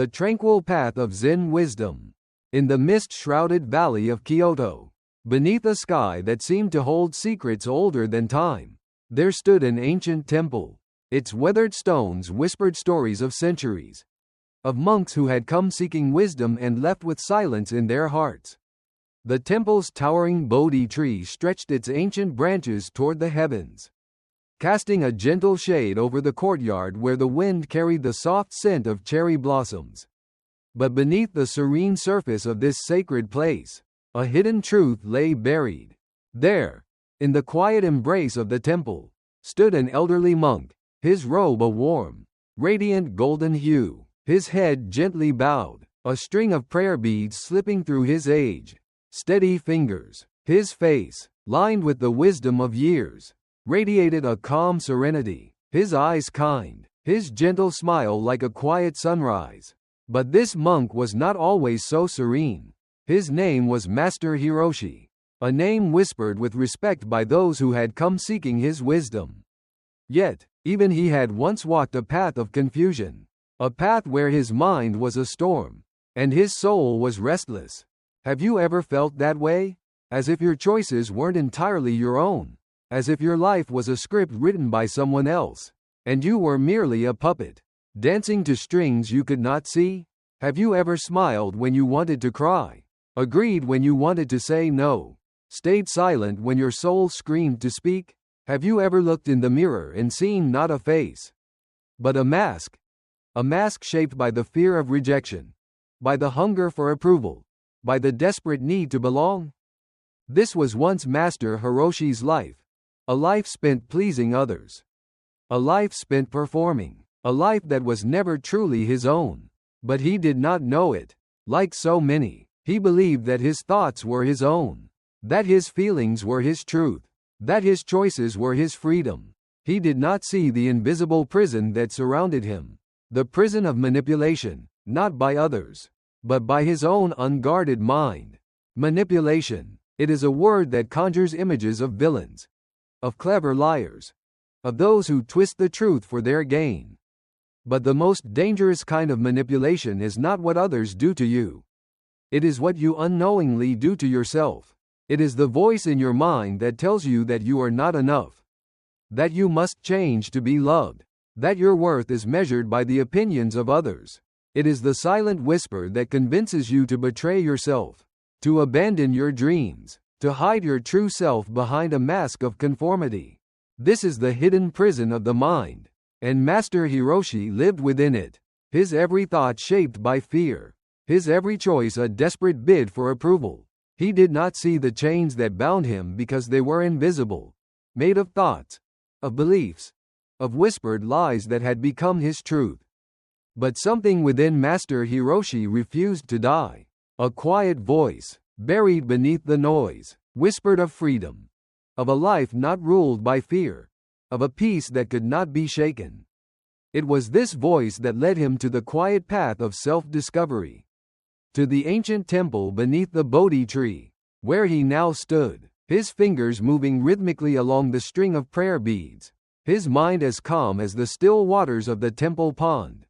The tranquil path of Zen wisdom. In the mist-shrouded valley of Kyoto, beneath a sky that seemed to hold secrets older than time, there stood an ancient temple. Its weathered stones whispered stories of centuries, of monks who had come seeking wisdom and left with silence in their hearts. The temple's towering Bodhi tree stretched its ancient branches toward the heavens, casting a gentle shade over the courtyard where the wind carried the soft scent of cherry blossoms. But beneath the serene surface of this sacred place, a hidden truth lay buried. There, in the quiet embrace of the temple, stood an elderly monk, his robe a warm, radiant golden hue, his head gently bowed, a string of prayer beads slipping through his steady fingers. His face, lined with the wisdom of years, radiated a calm serenity, his eyes kind, his gentle smile like a quiet sunrise. But this monk was not always so serene. His name was Master Hiroshi, a name whispered with respect by those who had come seeking his wisdom. Yet, even he had once walked a path of confusion, a path where his mind was a storm, and his soul was restless. Have you ever felt that way? As if your choices weren't entirely your own, as if your life was a script written by someone else, and you were merely a puppet, dancing to strings you could not see? Have you ever smiled when you wanted to cry, agreed when you wanted to say no, stayed silent when your soul screamed to speak? Have you ever looked in the mirror and seen not a face, but a mask shaped by the fear of rejection, by the hunger for approval, by the desperate need to belong? This was once Master Hiroshi's life, a life spent pleasing others, a life spent performing, a life that was never truly his own. But he did not know it. Like so many, he believed that his thoughts were his own, that his feelings were his truth, that his choices were his freedom. He did not see the invisible prison that surrounded him, the prison of manipulation, not by others, but by his own unguarded mind. Manipulation. It is a word that conjures images of villains, of clever liars, of those who twist the truth for their gain. But the most dangerous kind of manipulation is not what others do to you. It is what you unknowingly do to yourself. It is the voice in your mind that tells you that you are not enough, that you must change to be loved, that your worth is measured by the opinions of others. It is the silent whisper that convinces you to betray yourself, to abandon your dreams, to hide your true self behind a mask of conformity. This is the hidden prison of the mind. And Master Hiroshi lived within it, his every thought shaped by fear, his every choice a desperate bid for approval. He did not see the chains that bound him because they were invisible, made of thoughts, of beliefs, of whispered lies that had become his truth. But something within Master Hiroshi refused to die. A quiet voice, buried beneath the noise, whispered of freedom, of a life not ruled by fear, of a peace that could not be shaken. It was this voice that led him to the quiet path of self-discovery, to the ancient temple beneath the Bodhi tree, where he now stood, his fingers moving rhythmically along the string of prayer beads, his mind as calm as the still waters of the temple pond.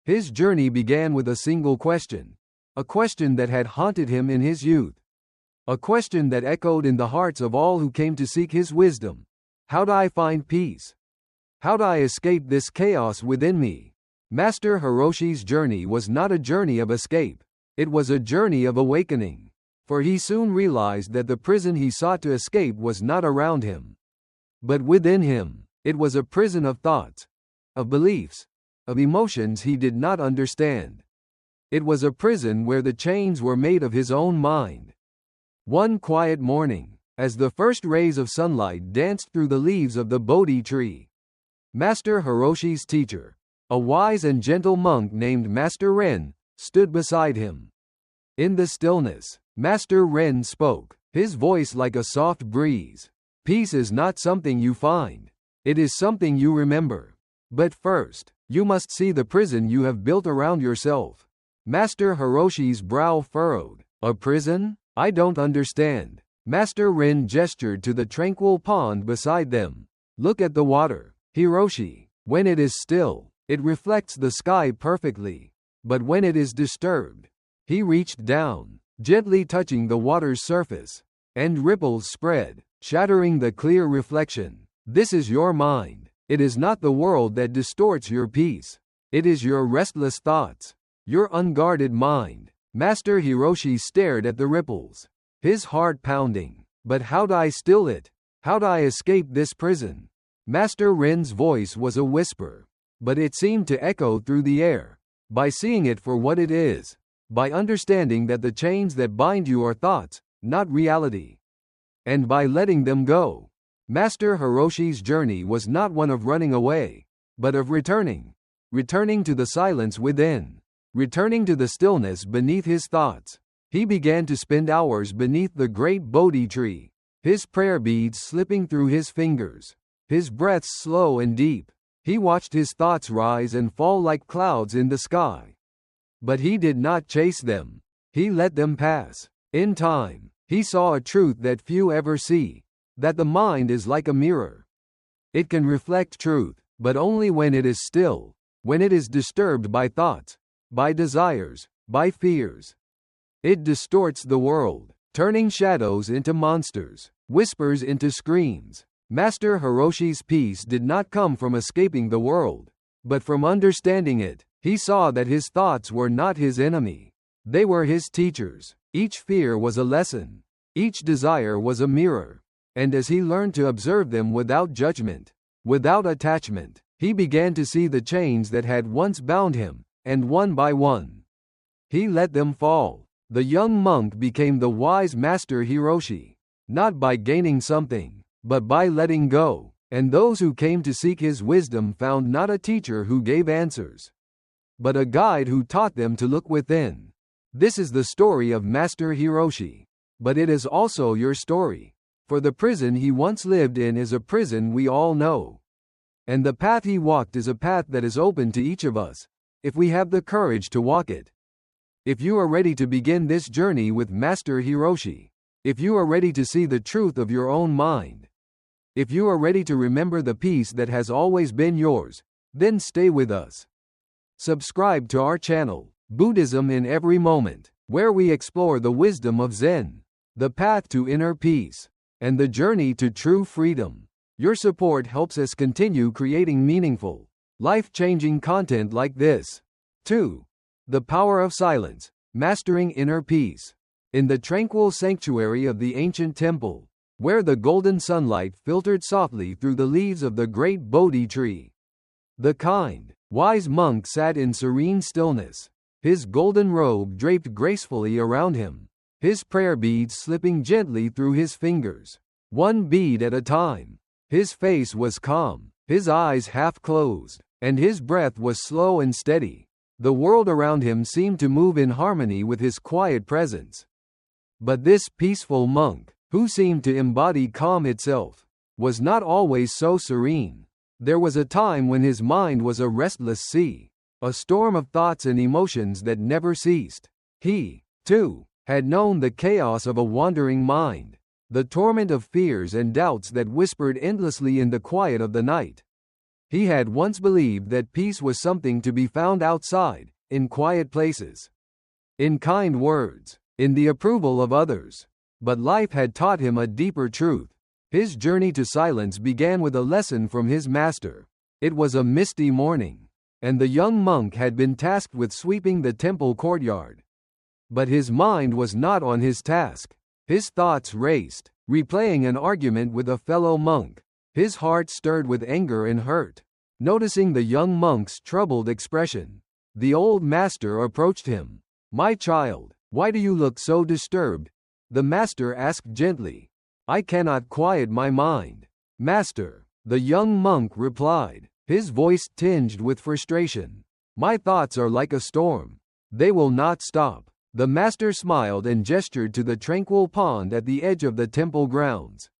His journey began with a single question, a question that had haunted him in his youth, a question that echoed in the hearts of all who came to seek his wisdom. How do I find peace? How do I escape this chaos within me? Master Hiroshi's journey was not a journey of escape. It was a journey of awakening. For he soon realized that the prison he sought to escape was not around him, but within him. It was a prison of thoughts, of beliefs, of emotions he did not understand. It was a prison where the chains were made of his own mind. One quiet morning, as the first rays of sunlight danced through the leaves of the Bodhi tree, Master Hiroshi's teacher, a wise and gentle monk named Master Ren, stood beside him. In the stillness, Master Ren spoke, his voice like a soft breeze. Peace is not something you find. It is something you remember. But first, you must see the prison you have built around yourself. Master Hiroshi's brow furrowed. A prison? I don't understand. Master Ren gestured to the tranquil pond beside them. Look at the water, Hiroshi. When it is still, it reflects the sky perfectly. But when it is disturbed, he reached down, gently touching the water's surface, and ripples spread, shattering the clear reflection. This is your mind. It is not the world that distorts your peace. It is your restless thoughts, your unguarded mind. Master Hiroshi stared at the ripples, his heart pounding. But how'd I still it? How'd I escape this prison? Master Ren's voice was a whisper, but it seemed to echo through the air. By seeing it for what it is, by understanding that the chains that bind you are thoughts, not reality, and by letting them go. Master Hiroshi's journey was not one of running away, but of returning to the silence within, returning to the stillness beneath his thoughts. He began to spend hours beneath the great Bodhi tree, his prayer beads slipping through his fingers, his breaths slow and deep. He watched his thoughts rise and fall like clouds in the sky. But he did not chase them. He let them pass. In time, he saw a truth that few ever see, that the mind is like a mirror. It can reflect truth, but only when it is still, when it is disturbed by thoughts, by desires, by fears. It distorts the world, turning shadows into monsters, whispers into screams. Master Hiroshi's peace did not come from escaping the world, but from understanding it. He saw that his thoughts were not his enemy. They were his teachers. Each fear was a lesson. Each desire was a mirror. And as he learned to observe them without judgment, without attachment, he began to see the chains that had once bound him, and one by one, he let them fall. The young monk became the wise Master Hiroshi, not by gaining something, but by letting go. And those who came to seek his wisdom found not a teacher who gave answers, but a guide who taught them to look within. This is the story of Master Hiroshi, but it is also your story. For the prison he once lived in is a prison we all know. And the path he walked is a path that is open to each of us, if we have the courage to walk it. If you are ready to begin this journey with Master Hiroshi, if you are ready to see the truth of your own mind, if you are ready to remember the peace that has always been yours, then stay with us. Subscribe to our channel, Buddhism in Every Moment, where we explore the wisdom of Zen, the path to inner peace, and the journey to true freedom. Your support helps us continue creating meaningful, life-changing content like this. 2. The power of silence, mastering inner peace. In the tranquil sanctuary of the ancient temple, where the golden sunlight filtered softly through the leaves of the great Bodhi tree, the kind, wise monk sat in serene stillness, his golden robe draped gracefully around him, his prayer beads slipping gently through his fingers, one bead at a time. His face was calm, his eyes half closed, and his breath was slow and steady. The world around him seemed to move in harmony with his quiet presence. But this peaceful monk, who seemed to embody calm itself, was not always so serene. There was a time when his mind was a restless sea, a storm of thoughts and emotions that never ceased. He, too, had known the chaos of a wandering mind, the torment of fears and doubts that whispered endlessly in the quiet of the night. He had once believed that peace was something to be found outside, in quiet places, in kind words, in the approval of others. But life had taught him a deeper truth. His journey to silence began with a lesson from his master. It was a misty morning, and the young monk had been tasked with sweeping the temple courtyard. But his mind was not on his task. His thoughts raced, replaying an argument with a fellow monk. His heart stirred with anger and hurt. Noticing the young monk's troubled expression, the old master approached him. "My child, why do you look so disturbed?" the master asked gently. "I cannot quiet my mind, master," the young monk replied, his voice tinged with frustration. "My thoughts are like a storm. They will not stop." The master smiled and gestured to the tranquil pond at the edge of the temple grounds.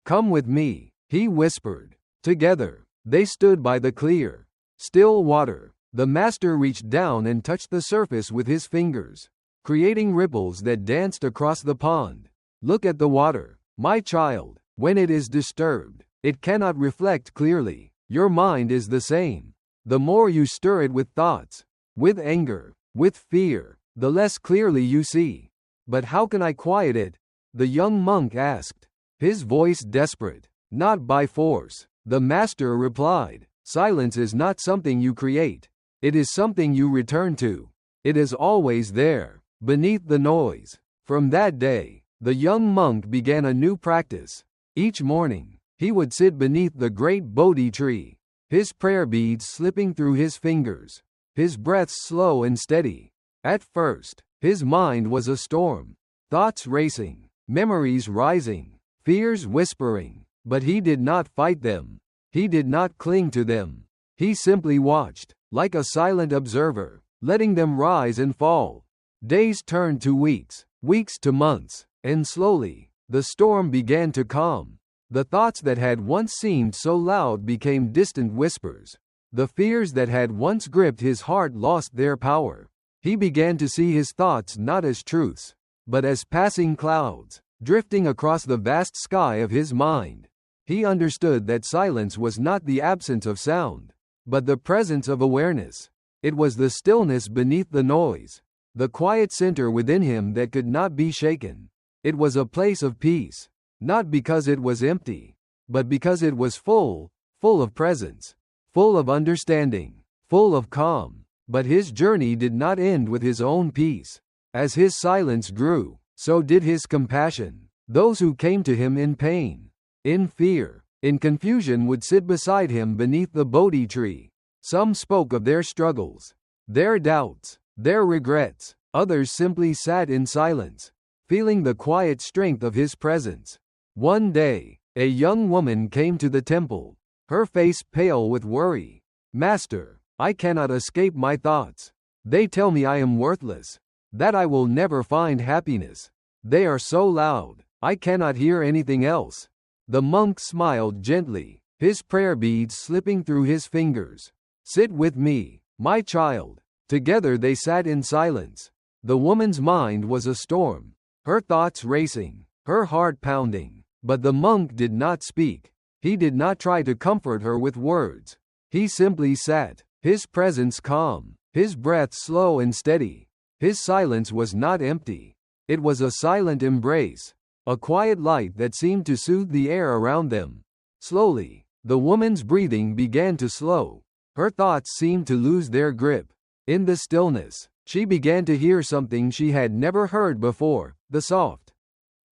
"Come with me," he whispered. Together, they stood by the clear, still water. The master reached down and touched the surface with his fingers, creating ripples that danced across the pond. "Look at the water, my child. When it is disturbed, it cannot reflect clearly. Your mind is the same. The more you stir it with thoughts, with anger, With fear, the less clearly you see. But how can I quiet it? The young monk asked, his voice desperate. Not by force, the master replied. Silence is not something you create. It is something you return to. It is always there, beneath the noise. From that day, the young monk began a new practice. Each morning, he would sit beneath the great Bodhi tree, his prayer beads slipping through his fingers, his breath slow and steady. At first, his mind was a storm, thoughts racing, memories rising, fears whispering, but he did not fight them. He did not cling to them. He simply watched, like a silent observer, letting them rise and fall. Days turned to weeks, weeks to months, and slowly, the storm began to calm. The thoughts that had once seemed so loud became distant whispers. The fears that had once gripped his heart lost their power. He began to see his thoughts not as truths, but as passing clouds, drifting across the vast sky of his mind. He understood that silence was not the absence of sound, but the presence of awareness. It was the stillness beneath the noise, the quiet center within him that could not be shaken. It was a place of peace, not because it was empty, but because it was full of presence, full of understanding, full of calm. But his journey did not end with his own peace. As his silence grew, so did his compassion. Those who came to him in pain, in fear, in confusion would sit beside him beneath the Bodhi tree. Some spoke of their struggles, their doubts, their regrets. Others simply sat in silence, feeling the quiet strength of his presence. One day, a young woman came to the temple, her face pale with worry. Master, I cannot escape my thoughts. They tell me I am worthless, that I will never find happiness. They are so loud, I cannot hear anything else. The monk smiled gently, his prayer beads slipping through his fingers. Sit with me, my child. Together they sat in silence. The woman's mind was a storm, her thoughts racing, her heart pounding. But the monk did not speak. He did not try to comfort her with words. He simply sat, his presence calm, his breath slow and steady. His silence was not empty. It was a silent embrace, a quiet light that seemed to soothe the air around them. Slowly, the woman's breathing began to slow. Her thoughts seemed to lose their grip. In the stillness, she began to hear something she had never heard before, the soft,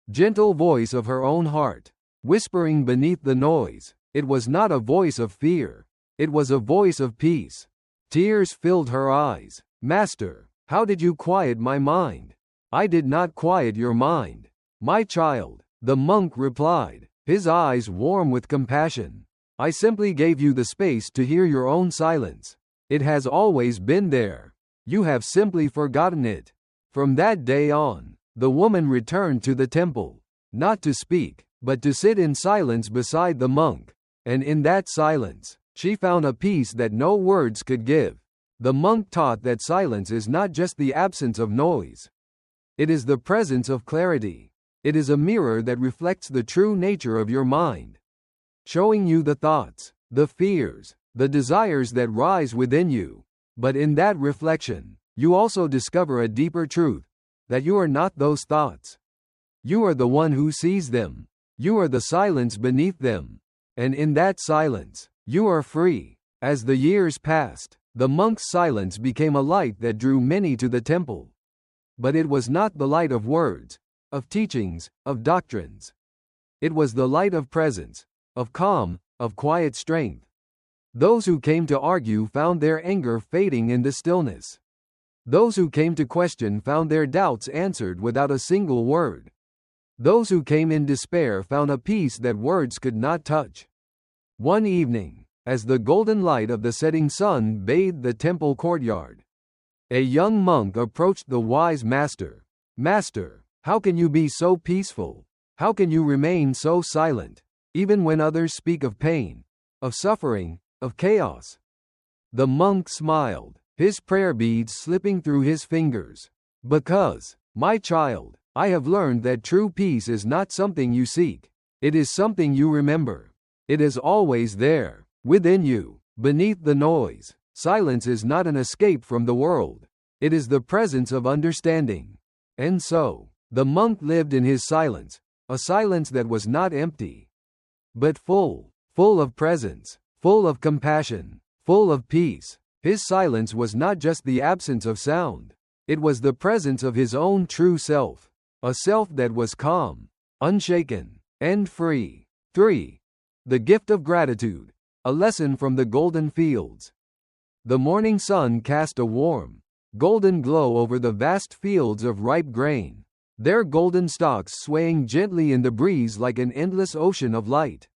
gentle voice of her own heart, whispering beneath the noise. It was not a voice of fear. It was a voice of peace. Tears filled her eyes. Master, how did you quiet my mind? I did not quiet your mind, my child, the monk replied, his eyes warm with compassion. I simply gave you the space to hear your own silence. It has always been there. You have simply forgotten it. From that day on, the woman returned to the temple, not to speak, but to sit in silence beside the monk. And in that silence, she found a peace that no words could give. The monk taught that silence is not just the absence of noise. It is the presence of clarity. It is a mirror that reflects the true nature of your mind, showing you the thoughts, the fears, the desires that rise within you. But in that reflection, you also discover a deeper truth, that you are not those thoughts. You are the one who sees them. You are the silence beneath them. And in that silence, you are free. As the years passed, the monk's silence became a light that drew many to the temple. But it was not the light of words, of teachings, of doctrines. It was the light of presence, of calm, of quiet strength. Those who came to argue found their anger fading in the stillness. Those who came to question found their doubts answered without a single word. Those who came in despair found a peace that words could not touch. One evening, as the golden light of the setting sun bathed the temple courtyard, a young monk approached the wise master. Master, how can you be so peaceful? How can you remain so silent, even when others speak of pain, of suffering, of chaos? The monk smiled, his prayer beads slipping through his fingers. Because, my child, I have learned that true peace is not something you seek. It is something you remember. It is always there, within you, beneath the noise. Silence is not an escape from the world. It is the presence of understanding. And so, the monk lived in his silence, a silence that was not empty, but full, full of presence, full of compassion, full of peace. His silence was not just the absence of sound. It was the presence of his own true self, a self that was calm, unshaken, and free. 3. The gift of gratitude, a lesson from the golden fields. The morning sun cast a warm, golden glow over the vast fields of ripe grain, their golden stalks swaying gently in the breeze like an endless ocean of light.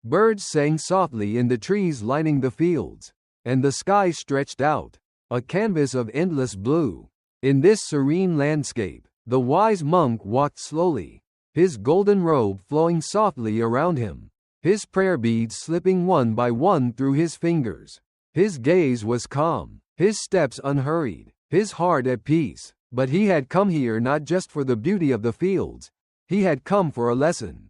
Birds sang softly in the trees lining the fields, and the sky stretched out, a canvas of endless blue. In this serene landscape, the wise monk walked slowly, his golden robe flowing softly around him, his prayer beads slipping one by one through his fingers. His gaze was calm, his steps unhurried, his heart at peace. But he had come here not just for the beauty of the fields, he had come for a lesson.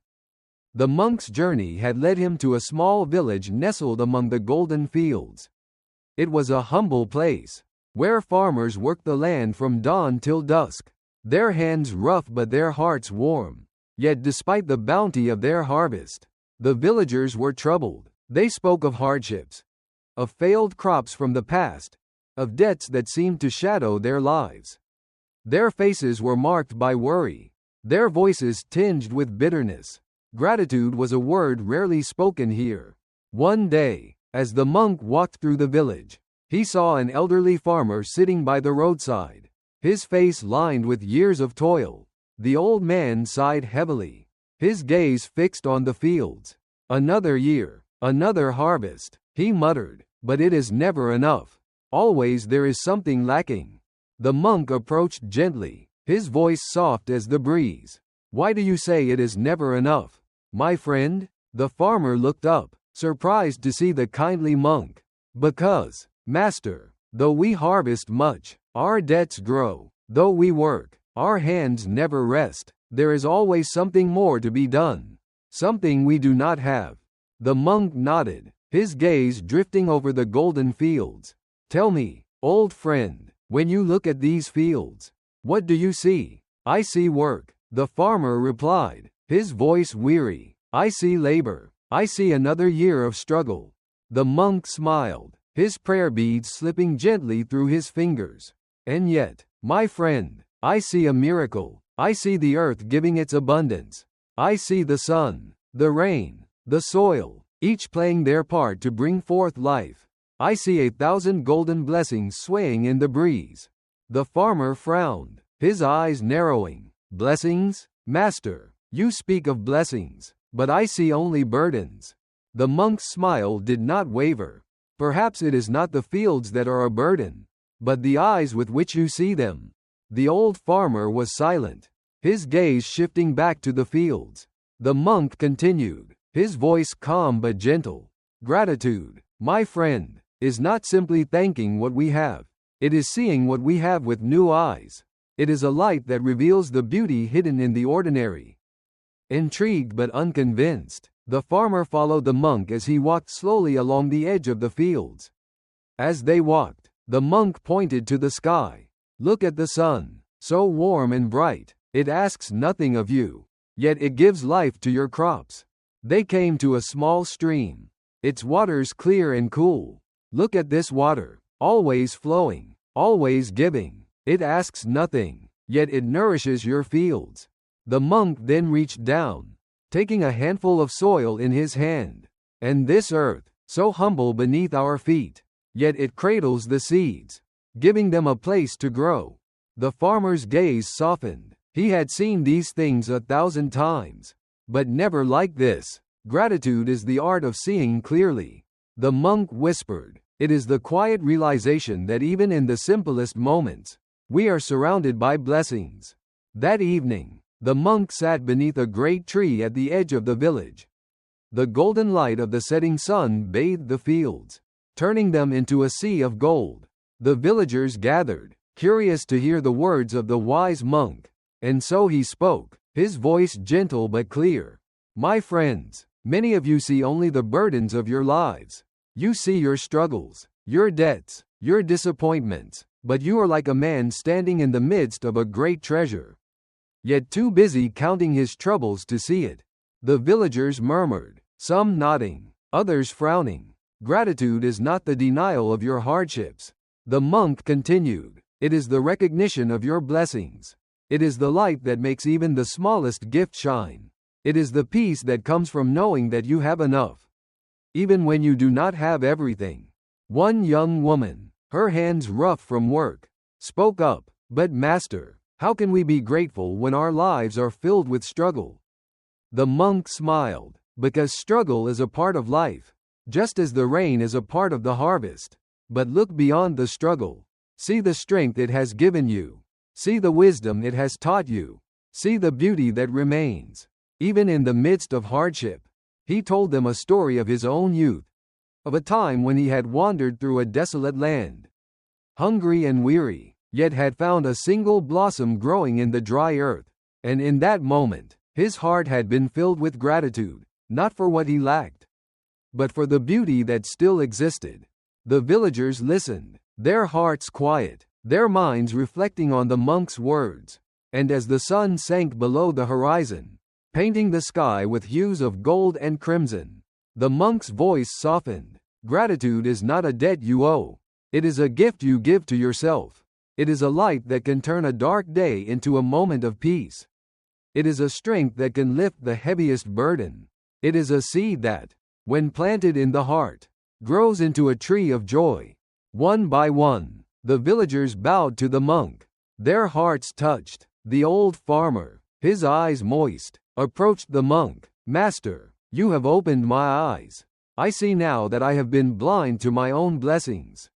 The monk's journey had led him to a small village nestled among the golden fields. It was a humble place, where farmers worked the land from dawn till dusk, their hands rough but their hearts warm. Yet despite the bounty of their harvest, the villagers were troubled. They spoke of hardships, of failed crops from the past, of debts that seemed to shadow their lives. Their faces were marked by worry, their voices tinged with bitterness. Gratitude was a word rarely spoken here. One day, as the monk walked through the village, he saw an elderly farmer sitting by the roadside, his face lined with years of toil. The old man sighed heavily, his gaze fixed on the fields. Another year, another harvest, he muttered, but it is never enough. Always there is something lacking. The monk approached gently, his voice soft as the breeze. Why do you say it is never enough, my friend? The farmer looked up, surprised to see the kindly monk. Because, master, though we harvest much, our debts grow. Though we work, our hands never rest. There is always something more to be done, something we do not have. The monk nodded, his gaze drifting over the golden fields. Tell me, old friend, when you look at these fields, what do you see? I see work, the farmer replied, his voice weary. I see labor. I see another year of struggle. The monk smiled, his prayer beads slipping gently through his fingers. And yet, my friend, I see a miracle. I see the earth giving its abundance. I see the sun, the rain, the soil, each playing their part to bring forth life. I see 1,000 golden blessings swaying in the breeze. The farmer frowned, his eyes narrowing. Blessings? Master, you speak of blessings, but I see only burdens. The monk's smile did not waver. Perhaps it is not the fields that are a burden, but the eyes with which you see them. The old farmer was silent, his gaze shifting back to the fields. The monk continued, his voice calm but gentle. Gratitude, my friend, is not simply thanking what we have. It is seeing what we have with new eyes. It is a light that reveals the beauty hidden in the ordinary. Intrigued but unconvinced, the farmer followed the monk as he walked slowly along the edge of the fields. As they walked, the monk pointed to the sky. Look at the sun, so warm and bright. It asks nothing of you, yet it gives life to your crops. They came to a small stream, its waters clear and cool. Look at this water, always flowing, always giving. It asks nothing, yet it nourishes your fields. The monk then reached down, taking a handful of soil in his hand. And this earth, so humble beneath our feet, yet it cradles the seeds, giving them a place to grow. The farmer's gaze softened. He had seen these things 1,000 times, but never like this. Gratitude is the art of seeing clearly. The monk whispered, it is the quiet realization that even in the simplest moments, we are surrounded by blessings. That evening, the monk sat beneath a great tree at the edge of the village. The golden light of the setting sun bathed the fields, turning them into a sea of gold. The villagers gathered, curious to hear the words of the wise monk. And so he spoke, his voice gentle but clear. My friends, many of you see only the burdens of your lives. You see your struggles, your debts, your disappointments, but you are like a man standing in the midst of a great treasure, yet too busy counting his troubles to see it." The villagers murmured, some nodding, others frowning. Gratitude is not the denial of your hardships. The monk continued. It is the recognition of your blessings. It is the light that makes even the smallest gift shine. It is the peace that comes from knowing that you have enough, even when you do not have everything. One young woman, her hands rough from work, spoke up, "But Master, how can we be grateful when our lives are filled with struggle?" The monk smiled, "Because struggle is a part of life, just as the rain is a part of the harvest. But look beyond the struggle. See the strength it has given you. See the wisdom it has taught you. See the beauty that remains, even in the midst of hardship." He told them a story of his own youth, of a time when he had wandered through a desolate land, hungry and weary, yet had found a single blossom growing in the dry earth. And in that moment, his heart had been filled with gratitude, not for what he lacked, but for the beauty that still existed. The villagers listened, their hearts quiet, their minds reflecting on the monk's words. And as the sun sank below the horizon, painting the sky with hues of gold and crimson, the monk's voice softened. Gratitude is not a debt you owe. It is a gift you give to yourself. It is a light that can turn a dark day into a moment of peace. It is a strength that can lift the heaviest burden. It is a seed that, when planted in the heart, grows into a tree of joy. One by one, the villagers bowed to the monk, their hearts touched. The old farmer, his eyes moist, approached the monk. "Master, you have opened my eyes. I see now that I have been blind to my own blessings."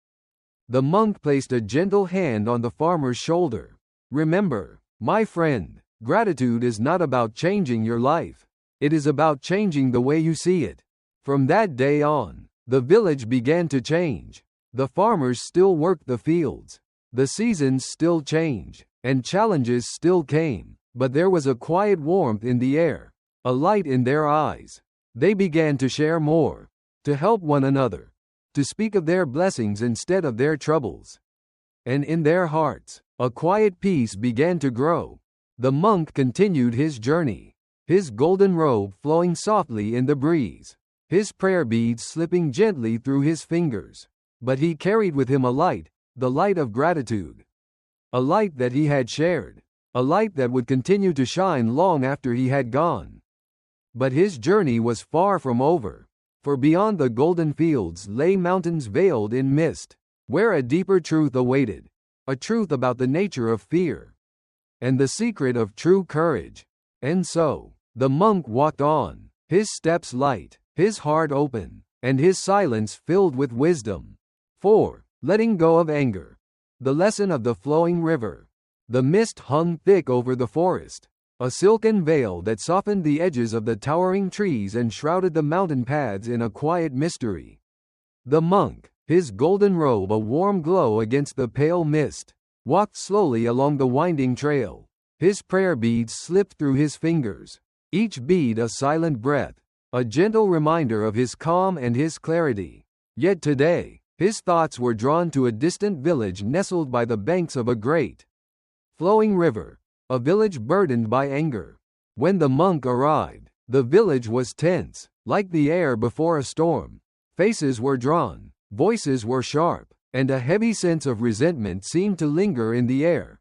The monk placed a gentle hand on the farmer's shoulder. "Remember, my friend, gratitude is not about changing your life. It is about changing the way you see it." From that day on, the village began to change. The farmers still worked the fields. The seasons still changed, and challenges still came, but there was a quiet warmth in the air, a light in their eyes. They began to share more, to help one another, to speak of their blessings instead of their troubles. And in their hearts, a quiet peace began to grow. The monk continued his journey, his golden robe flowing softly in the breeze, his prayer beads slipping gently through his fingers. But he carried with him a light, the light of gratitude. A light that he had shared, a light that would continue to shine long after he had gone. But his journey was far from over, for beyond the golden fields lay mountains veiled in mist, where a deeper truth awaited, a truth about the nature of fear, and the secret of true courage. And so, the monk walked on, his steps light, his heart open, and his silence filled with wisdom. 4. Letting go of anger. The lesson of the flowing river. The mist hung thick over the forest, a silken veil that softened the edges of the towering trees and shrouded the mountain paths in a quiet mystery. The monk, his golden robe a warm glow against the pale mist, walked slowly along the winding trail. His prayer beads slipped through his fingers, each bead a silent breath, a gentle reminder of his calm and his clarity. Yet today, his thoughts were drawn to a distant village nestled by the banks of a great, flowing river, a village burdened by anger. When the monk arrived, the village was tense, like the air before a storm. Faces were drawn, voices were sharp, and a heavy sense of resentment seemed to linger in the air.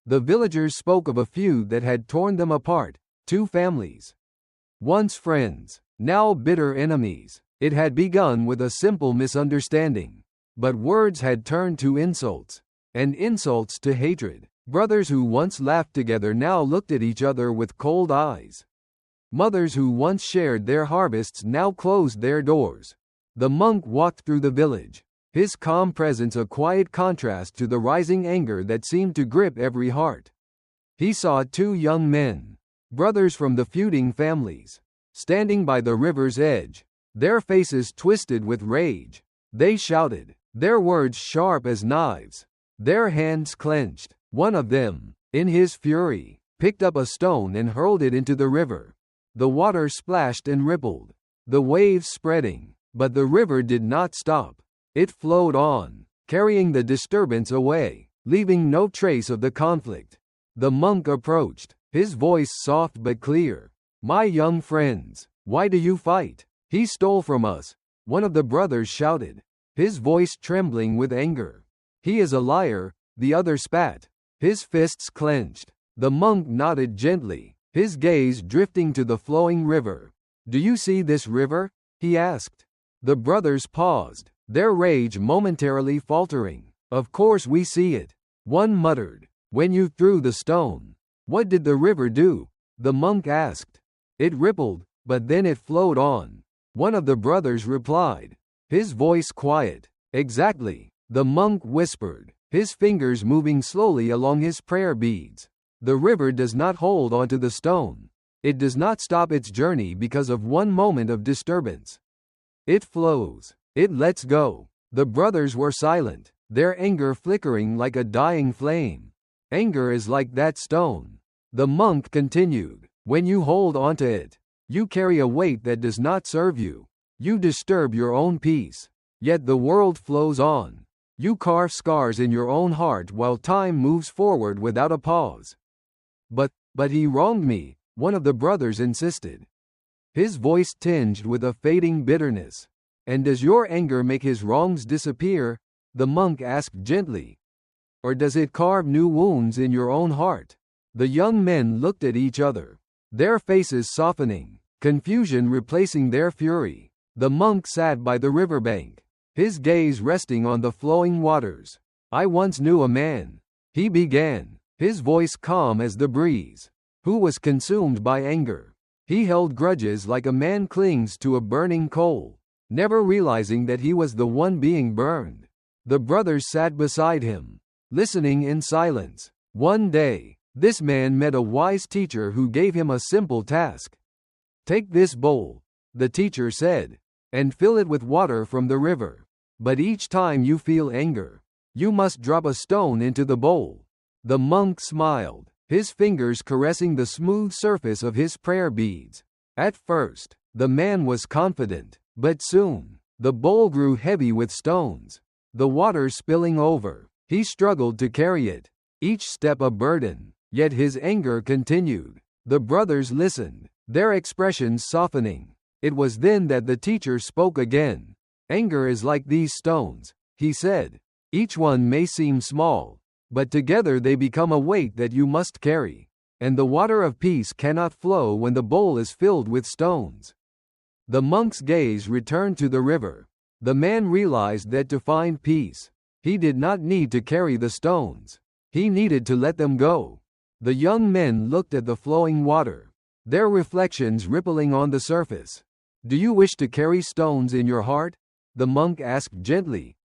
The villagers spoke of a feud that had torn them apart, two families, once friends, now bitter enemies. It had begun with a simple misunderstanding, but words had turned to insults, and insults to hatred. Brothers who once laughed together now looked at each other with cold eyes. Mothers who once shared their harvests now closed their doors. The monk walked through the village, his calm presence a quiet contrast to the rising anger that seemed to grip every heart. He saw two young men, brothers from the feuding families, standing by the river's edge, their faces twisted with rage. They shouted, their words sharp as knives, their hands clenched. One of them, in his fury, picked up a stone and hurled it into the river. The water splashed and rippled, the waves spreading, but the river did not stop. It flowed on, carrying the disturbance away, leaving no trace of the conflict. The monk approached, his voice soft but clear. "My young friends, why do you fight? He stole from us," one of the brothers shouted, his voice trembling with anger. "He is a liar," the other spat, his fists clenched. The monk nodded gently, his gaze drifting to the flowing river. "Do you see this river?" he asked. The brothers paused, their rage momentarily faltering. "Of course we see it," one muttered. "When you threw the stone, what did the river do?" the monk asked. "It rippled, but then it flowed on," one of the brothers replied, his voice quiet. "Exactly," the monk whispered, his fingers moving slowly along his prayer beads. "The river does not hold onto the stone. It does not stop its journey because of one moment of disturbance. It flows. It lets go." The brothers were silent, their anger flickering like a dying flame. "Anger is like that stone," the monk continued. "When you hold onto it, you carry a weight that does not serve you. You disturb your own peace. Yet the world flows on. You carve scars in your own heart while time moves forward without a pause." But he wronged me," one of the brothers insisted, his voice tinged with a fading bitterness. "And does your anger make his wrongs disappear?" the monk asked gently. "Or does it carve new wounds in your own heart?" The young men looked at each other, their faces softening, confusion replacing their fury. The monk sat by the riverbank, his gaze resting on the flowing waters. "I once knew a man," he began, his voice calm as the breeze, "who was consumed by anger. He held grudges like a man clings to a burning coal, never realizing that he was the one being burned." The brothers sat beside him, listening in silence. One day, this man met a wise teacher who gave him a simple task. "Take this bowl," the teacher said, "and fill it with water from the river. But each time you feel anger, you must drop a stone into the bowl." The monk smiled, his fingers caressing the smooth surface of his prayer beads. At first, the man was confident, but soon, the bowl grew heavy with stones, the water spilling over. He struggled to carry it, each step a burden, yet his anger continued. The brothers listened, their expressions softening. It was then that the teacher spoke again. "Anger is like these stones," he said. "Each one may seem small, but together they become a weight that you must carry. And the water of peace cannot flow when the bowl is filled with stones." The monk's gaze returned to the river. The man realized that to find peace, he did not need to carry the stones. He needed to let them go. The young men looked at the flowing water, their reflections rippling on the surface. "Do you wish to carry stones in your heart?" the monk asked gently.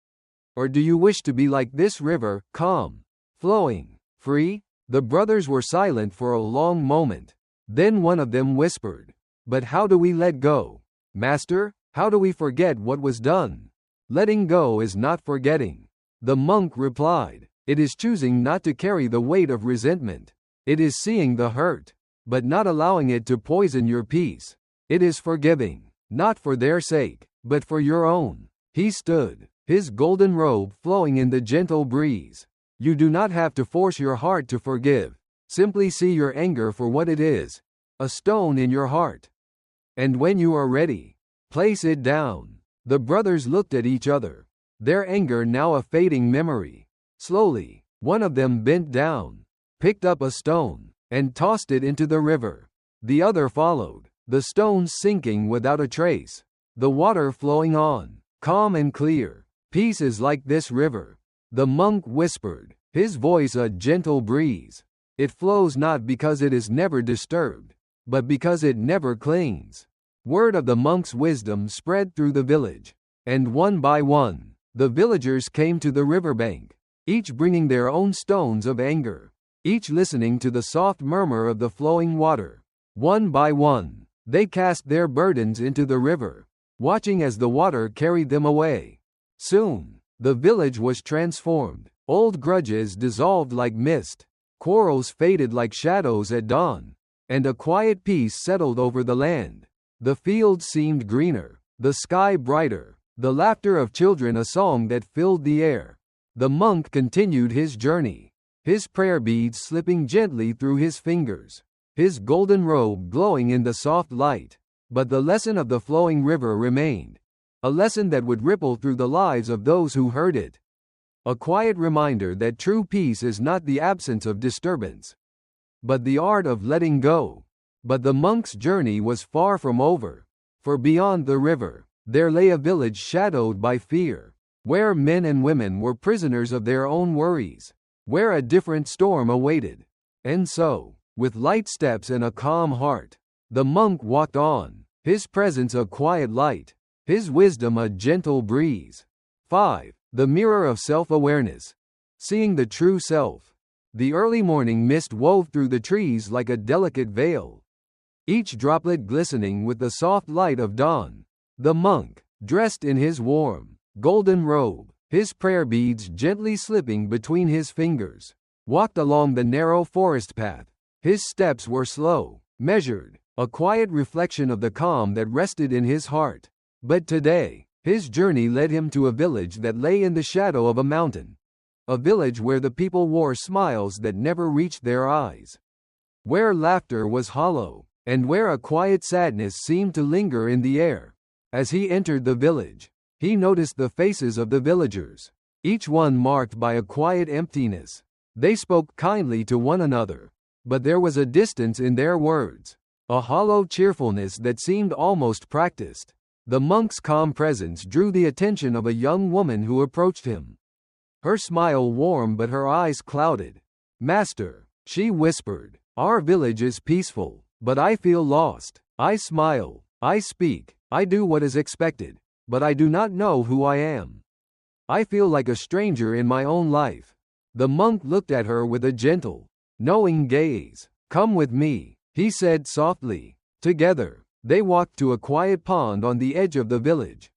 "Or do you wish to be like this river, calm, flowing, free?" The brothers were silent for a long moment. Then one of them whispered, "But how do we let go, Master? How do we forget what was done?" "Letting go is not forgetting," the monk replied. "It is choosing not to carry the weight of resentment. It is seeing the hurt, but not allowing it to poison your peace. It is forgiving, not for their sake, but for your own." He stood, his golden robe flowing in the gentle breeze. "You do not have to force your heart to forgive. Simply see your anger for what it is, a stone in your heart. And when you are ready, place it down." The brothers looked at each other, their anger now a fading memory. Slowly, one of them bent down, picked up a stone, and tossed it into the river. The other followed, the stone sinking without a trace, the water flowing on, calm and clear. "Peace is like this river," the monk whispered, his voice a gentle breeze. "It flows not because it is never disturbed, but because it never clings." Word of the monk's wisdom spread through the village, and one by one, the villagers came to the riverbank, each bringing their own stones of anger, each listening to the soft murmur of the flowing water. One by one, they cast their burdens into the river, watching as the water carried them away. Soon, the village was transformed. Old grudges dissolved like mist, quarrels faded like shadows at dawn, and a quiet peace settled over the land. The fields seemed greener, the sky brighter, the laughter of children a song that filled the air. The monk continued his journey, his prayer beads slipping gently through his fingers, his golden robe glowing in the soft light. But the lesson of the flowing river remained, a lesson that would ripple through the lives of those who heard it. A quiet reminder that true peace is not the absence of disturbance, but the art of letting go. But the monk's journey was far from over, for beyond the river, there lay a village shadowed by fear, where men and women were prisoners of their own worries, where a different storm awaited. And so, with light steps and a calm heart, the monk walked on, his presence a quiet light, his wisdom a gentle breeze. 5. The mirror of self-awareness. Seeing the true self. The early morning mist wove through the trees like a delicate veil, each droplet glistening with the soft light of dawn. The monk, dressed in his warm, golden robe, his prayer beads gently slipping between his fingers, walked along the narrow forest path. His steps were slow, measured, a quiet reflection of the calm that rested in his heart. But today, his journey led him to a village that lay in the shadow of a mountain, a village where the people wore smiles that never reached their eyes, where laughter was hollow, and where a quiet sadness seemed to linger in the air. As he entered the village, he noticed the faces of the villagers, each one marked by a quiet emptiness. They spoke kindly to one another, but there was a distance in their words, a hollow cheerfulness that seemed almost practiced. The monk's calm presence drew the attention of a young woman who approached him, her smile warm but her eyes clouded. "Master," she whispered, "our village is peaceful, but I feel lost. I smile, I speak, I do what is expected, but I do not know who I am. I feel like a stranger in my own life." The monk looked at her with a gentle, knowing gaze. "Come with me," he said softly. Together, they walked to a quiet pond on the edge of the village.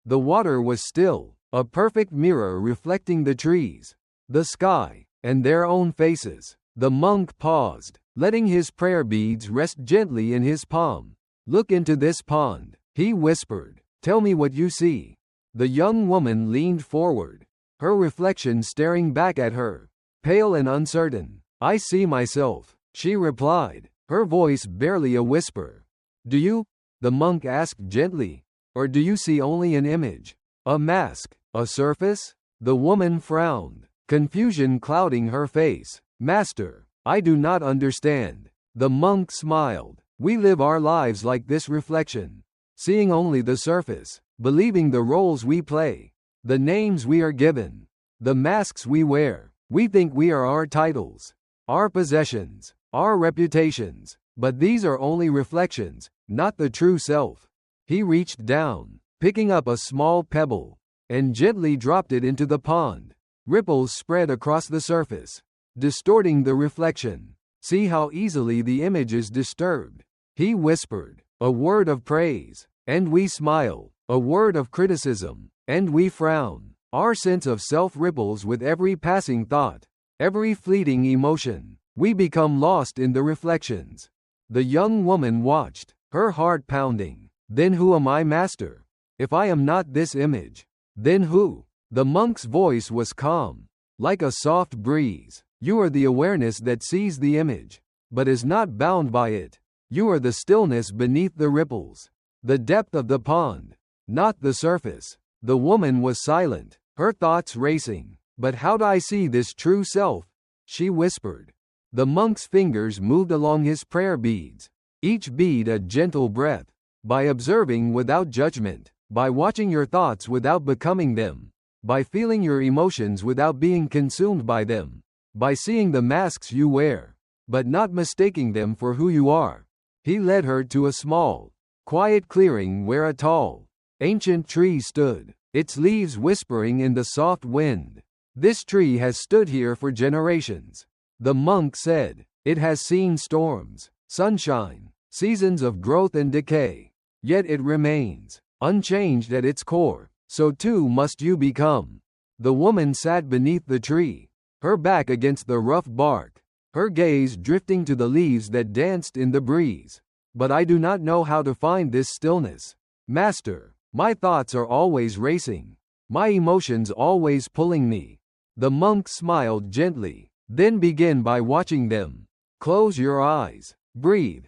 The water was still, a perfect mirror reflecting the trees, the sky, and their own faces. The monk paused, letting his prayer beads rest gently in his palm. "Look into this pond," he whispered. "Tell me what you see." The young woman leaned forward, her reflection staring back at her, pale and uncertain. "I see myself," she replied, her voice barely a whisper. "Do you?" the monk asked gently. "Or do you see only an image? A mask? A surface?" The woman frowned, confusion clouding her face. "Master, I do not understand." The monk smiled. "We live our lives like this reflection, seeing only the surface, believing the roles we play, the names we are given, the masks we wear. We think we are our titles, our possessions, our reputations, but these are only reflections, not the true self." He reached down, picking up a small pebble, and gently dropped it into the pond. Ripples spread across the surface, distorting the reflection. "See how easily the image is disturbed," he whispered. "A word of praise, and we smile. A word of criticism, and we frown. Our sense of self ripples with every passing thought, every fleeting emotion. We become lost in the reflections." The young woman watched, her heart pounding. "Then who am I, master? If I am not this image, then who?" The monk's voice was calm, like a soft breeze. "You are the awareness that sees the image, but is not bound by it. You are the stillness beneath the ripples, the depth of the pond, not the surface." The woman was silent, her thoughts racing. "But how do I see this true self?" she whispered. The monk's fingers moved along his prayer beads, each bead a gentle breath. "By observing without judgment, by watching your thoughts without becoming them, by feeling your emotions without being consumed by them, by seeing the masks you wear, but not mistaking them for who you are." He led her to a small, quiet clearing where a tall, ancient tree stood, its leaves whispering in the soft wind. "This tree has stood here for generations," the monk said. "It has seen storms, sunshine, seasons of growth and decay. Yet it remains, unchanged at its core. So too must you become." The woman sat beneath the tree, her back against the rough bark, her gaze drifting to the leaves that danced in the breeze. "But I do not know how to find this stillness, master. My thoughts are always racing, my emotions always pulling me. The monk smiled gently. Then begin by watching them. Close your eyes. Breathe.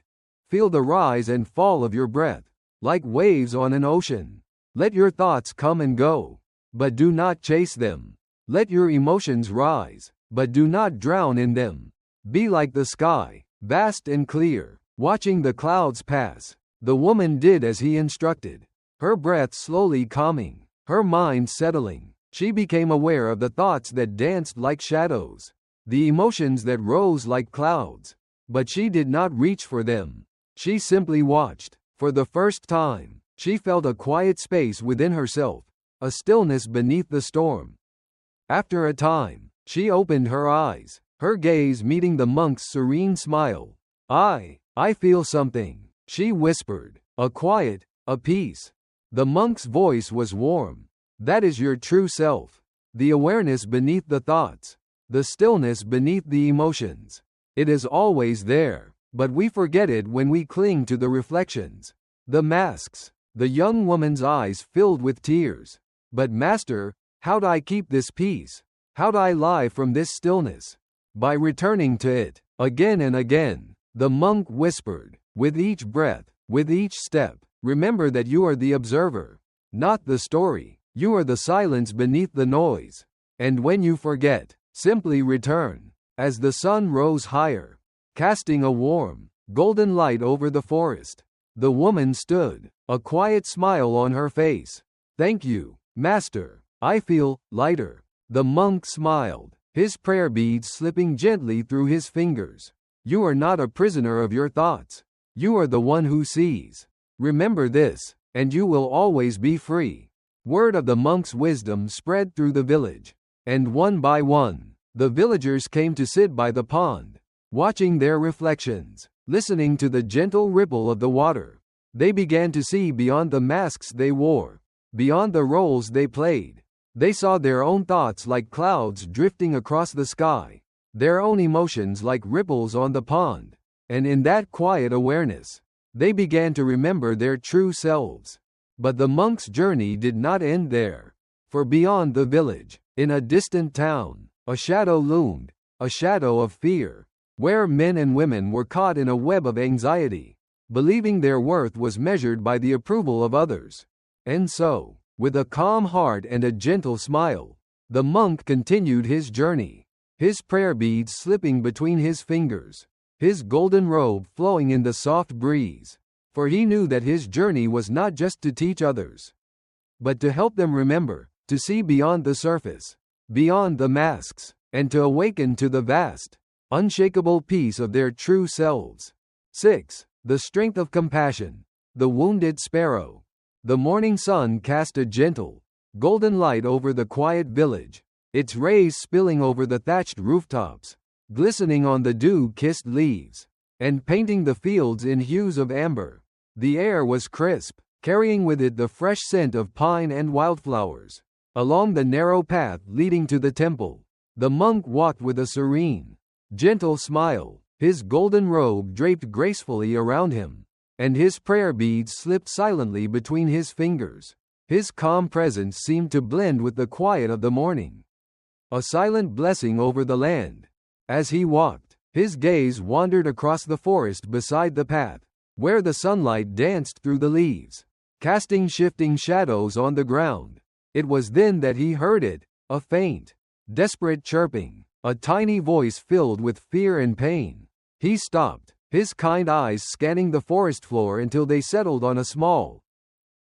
Feel the rise and fall of your breath, like waves on an ocean. Let your thoughts come and go, but do not chase them. Let your emotions rise, but do not drown in them. Be like the sky, vast and clear, watching the clouds pass. The woman did as he instructed, her breath slowly calming, her mind settling. She became aware of the thoughts that danced like shadows, the emotions that rose like clouds. But she did not reach for them. She simply watched. For the first time, she felt a quiet space within herself, a stillness beneath the storm. After a time, she opened her eyes, her gaze meeting the monk's serene smile. I feel something, she whispered, a quiet, a peace. The monk's voice was warm. That is your true self, the awareness beneath the thoughts, the stillness beneath the emotions. It is always there, but we forget it when we cling to the reflections, the masks. The young woman's eyes filled with tears. But Master, how'd I keep this peace? How'd I lie from this stillness? By returning to it, again and again, the monk whispered, with each breath, with each step, remember that you are the observer, not the story. You are the silence beneath the noise. And when you forget, simply return. As the sun rose higher, casting a warm, golden light over the forest, the woman stood, a quiet smile on her face. Thank you, Master. I feel lighter. The monk smiled, his prayer beads slipping gently through his fingers. You are not a prisoner of your thoughts. You are the one who sees. Remember this, and you will always be free. Word of the monk's wisdom spread through the village, and one by one, the villagers came to sit by the pond, watching their reflections, listening to the gentle ripple of the water. They began to see beyond the masks they wore, beyond the roles they played. They saw their own thoughts like clouds drifting across the sky, their own emotions like ripples on the pond. And in that quiet awareness, they began to remember their true selves. But the monk's journey did not end there. For beyond the village, in a distant town, a shadow loomed, a shadow of fear, where men and women were caught in a web of anxiety, believing their worth was measured by the approval of others. And so, with a calm heart and a gentle smile, the monk continued his journey, his prayer beads slipping between his fingers, his golden robe flowing in the soft breeze. For he knew that his journey was not just to teach others, but to help them remember, to see beyond the surface, beyond the masks, and to awaken to the vast, unshakable peace of their true selves. 6. The strength of compassion. The wounded sparrow. The morning sun cast a gentle, golden light over the quiet village, its rays spilling over the thatched rooftops, glistening on the dew-kissed leaves, and painting the fields in hues of amber. The air was crisp, carrying with it the fresh scent of pine and wildflowers. Along the narrow path leading to the temple, the monk walked with a serene, gentle smile, his golden robe draped gracefully around him, and his prayer beads slipped silently between his fingers. His calm presence seemed to blend with the quiet of the morning, a silent blessing over the land. As he walked, his gaze wandered across the forest beside the path, where the sunlight danced through the leaves, casting shifting shadows on the ground. It was then that he heard it, a faint, desperate chirping, a tiny voice filled with fear and pain. He stopped, his kind eyes scanning the forest floor until they settled on a small,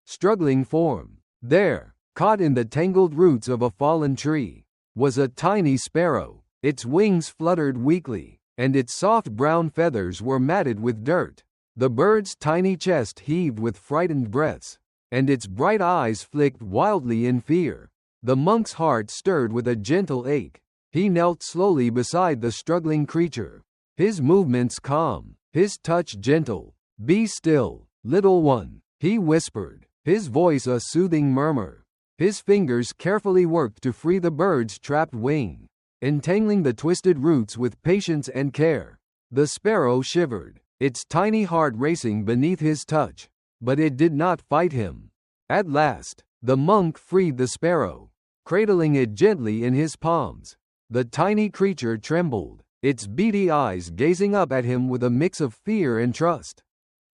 struggling form. There, caught in the tangled roots of a fallen tree, was a tiny sparrow. Its wings fluttered weakly, and its soft brown feathers were matted with dirt. The bird's tiny chest heaved with frightened breaths, and its bright eyes flicked wildly in fear. The monk's heart stirred with a gentle ache. He knelt slowly beside the struggling creature, his movements calm, his touch gentle. "Be still, little one," he whispered, his voice a soothing murmur. His fingers carefully worked to free the bird's trapped wing, entangling the twisted roots with patience and care. The sparrow shivered, its tiny heart racing beneath his touch, but it did not fight him. At last, the monk freed the sparrow, cradling it gently in his palms. The tiny creature trembled, its beady eyes gazing up at him with a mix of fear and trust.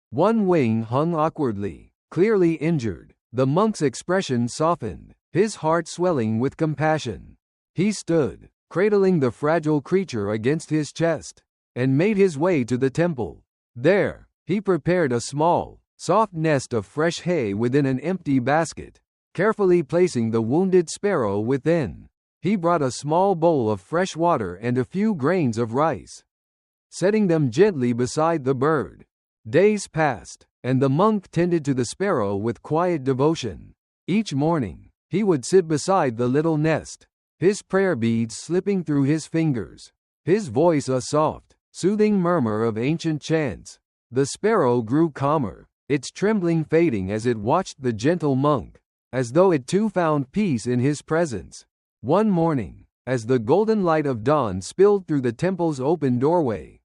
One wing hung awkwardly, clearly injured. The monk's expression softened, his heart swelling with compassion. He stood, cradling the fragile creature against his chest, and made his way to the temple. There, he prepared a small, soft nest of fresh hay within an empty basket, carefully placing the wounded sparrow within. He brought a small bowl of fresh water and a few grains of rice, setting them gently beside the bird. Days passed, and the monk tended to the sparrow with quiet devotion. Each morning, he would sit beside the little nest, his prayer beads slipping through his fingers, his voice a soft, soothing murmur of ancient chants. The sparrow grew calmer, its trembling fading as it watched the gentle monk, as though it too found peace in his presence. One morning, as the golden light of dawn spilled through the temple's open doorway,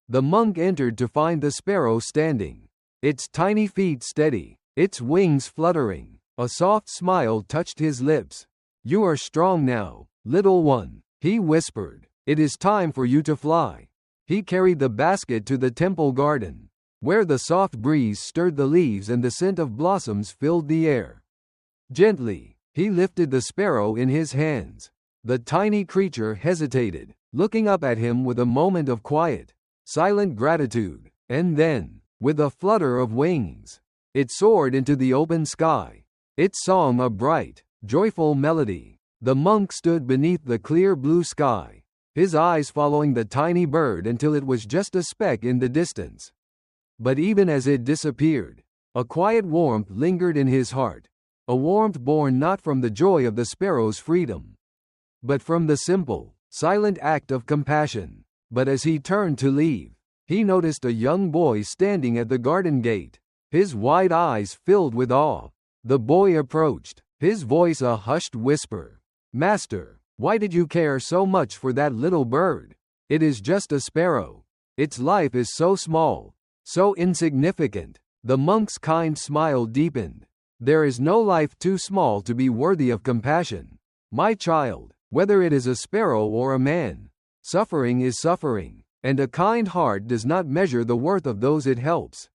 the monk entered to find the sparrow standing, its tiny feet steady, its wings fluttering. A soft smile touched his lips. "You are strong now, little one," he whispered. "It is time for you to fly." He carried the basket to the temple garden, where the soft breeze stirred the leaves and the scent of blossoms filled the air. Gently, he lifted the sparrow in his hands. The tiny creature hesitated, looking up at him with a moment of quiet, silent gratitude, and then, with a flutter of wings, it soared into the open sky, its song a bright, joyful melody. The monk stood beneath the clear blue sky, his eyes following the tiny bird until it was just a speck in the distance. But even as it disappeared, a quiet warmth lingered in his heart, a warmth born not from the joy of the sparrow's freedom, but from the simple, silent act of compassion. But as he turned to leave, he noticed a young boy standing at the garden gate, his wide eyes filled with awe. The boy approached, his voice a hushed whisper. "Master, why did you care so much for that little bird? It is just a sparrow. Its life is so small, so insignificant." The monk's kind smile deepened. "There is no life too small to be worthy of compassion, my child, whether it is a sparrow or a man. Suffering is suffering, and a kind heart does not measure the worth of those it helps."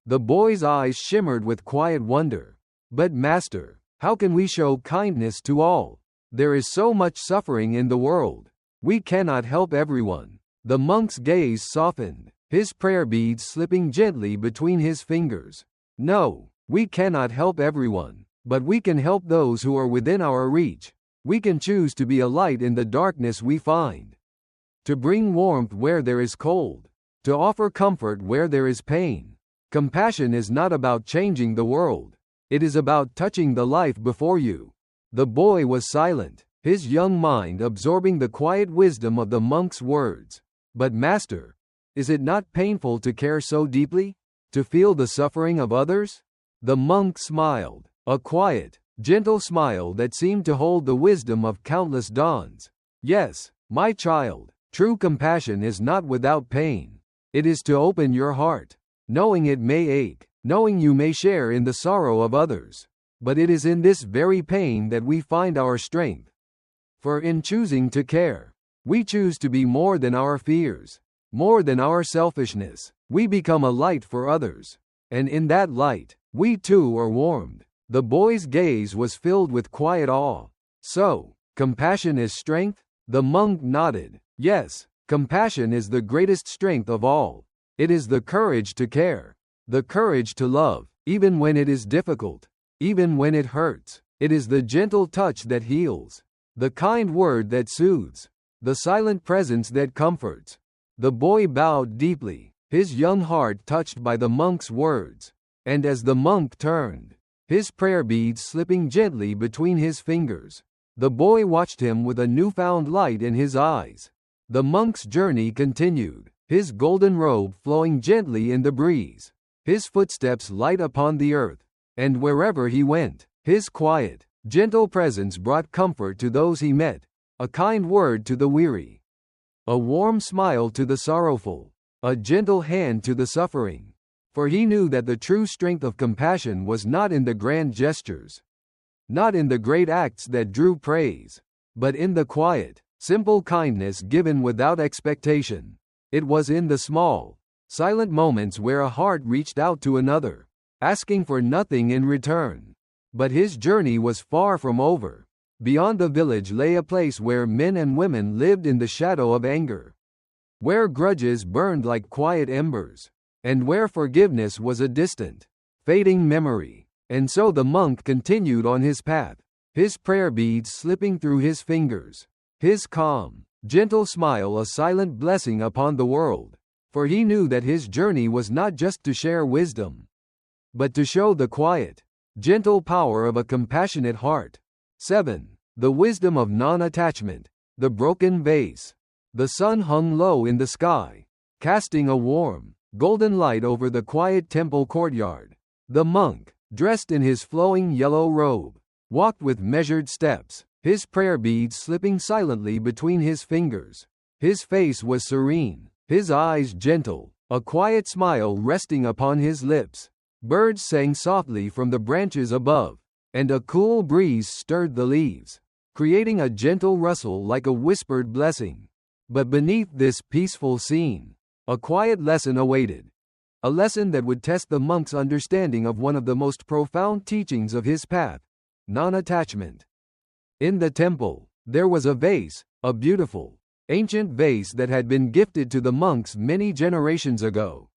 The boy's eyes shimmered with quiet wonder. "But master, how can we show kindness to all? There is so much suffering in the world. We cannot help everyone." The monk's gaze softened, his prayer beads slipping gently between his fingers. "No, we cannot help everyone, but we can help those who are within our reach. We can choose to be a light in the darkness we find, to bring warmth where there is cold, to offer comfort where there is pain. Compassion is not about changing the world. It is about touching the life before you." The boy was silent, his young mind absorbing the quiet wisdom of the monk's words. "But master, is it not painful to care so deeply? To feel the suffering of others?" The monk smiled, a quiet, gentle smile that seemed to hold the wisdom of countless dawns. "Yes, my child. True compassion is not without pain. It is to open your heart, knowing it may ache, knowing you may share in the sorrow of others. But it is in this very pain that we find our strength. For in choosing to care, we choose to be more than our fears, more than our selfishness. We become a light for others. And in that light, we too are warmed." The boy's gaze was filled with quiet awe. "So, compassion is strength?" The monk nodded. "Yes, compassion is the greatest strength of all. It is the courage to care, the courage to love, even when it is difficult, even when it hurts. It is the gentle touch that heals, the kind word that soothes, the silent presence that comforts." The boy bowed deeply, his young heart touched by the monk's words. And as the monk turned, his prayer beads slipping gently between his fingers, the boy watched him with a newfound light in his eyes. The monk's journey continued, his golden robe flowing gently in the breeze, his footsteps light upon the earth, and wherever he went, his quiet, gentle presence brought comfort to those he met, a kind word to the weary, a warm smile to the sorrowful, a gentle hand to the suffering. For he knew that the true strength of compassion was not in the grand gestures, not in the great acts that drew praise, but in the quiet, simple kindness given without expectation. It was in the small, silent moments where a heart reached out to another, asking for nothing in return. But his journey was far from over. Beyond the village lay a place where men and women lived in the shadow of anger, where grudges burned like quiet embers, and where forgiveness was a distant, fading memory. And so the monk continued on his path, his prayer beads slipping through his fingers, his calm, gentle smile a silent blessing upon the world, for he knew that his journey was not just to share wisdom, but to show the quiet, gentle power of a compassionate heart. 7. The wisdom of non-attachment, the broken vase. The sun hung low in the sky, casting a warm, golden light over the quiet temple courtyard. The monk, dressed in his flowing yellow robe, walked with measured steps, his prayer beads slipping silently between his fingers. His face was serene, his eyes gentle, a quiet smile resting upon his lips. Birds sang softly from the branches above, and a cool breeze stirred the leaves, creating a gentle rustle like a whispered blessing. But beneath this peaceful scene, a quiet lesson awaited. A lesson that would test the monk's understanding of one of the most profound teachings of his path, non-attachment. In the temple, there was a vase, a beautiful, ancient vase that had been gifted to the monks many generations ago.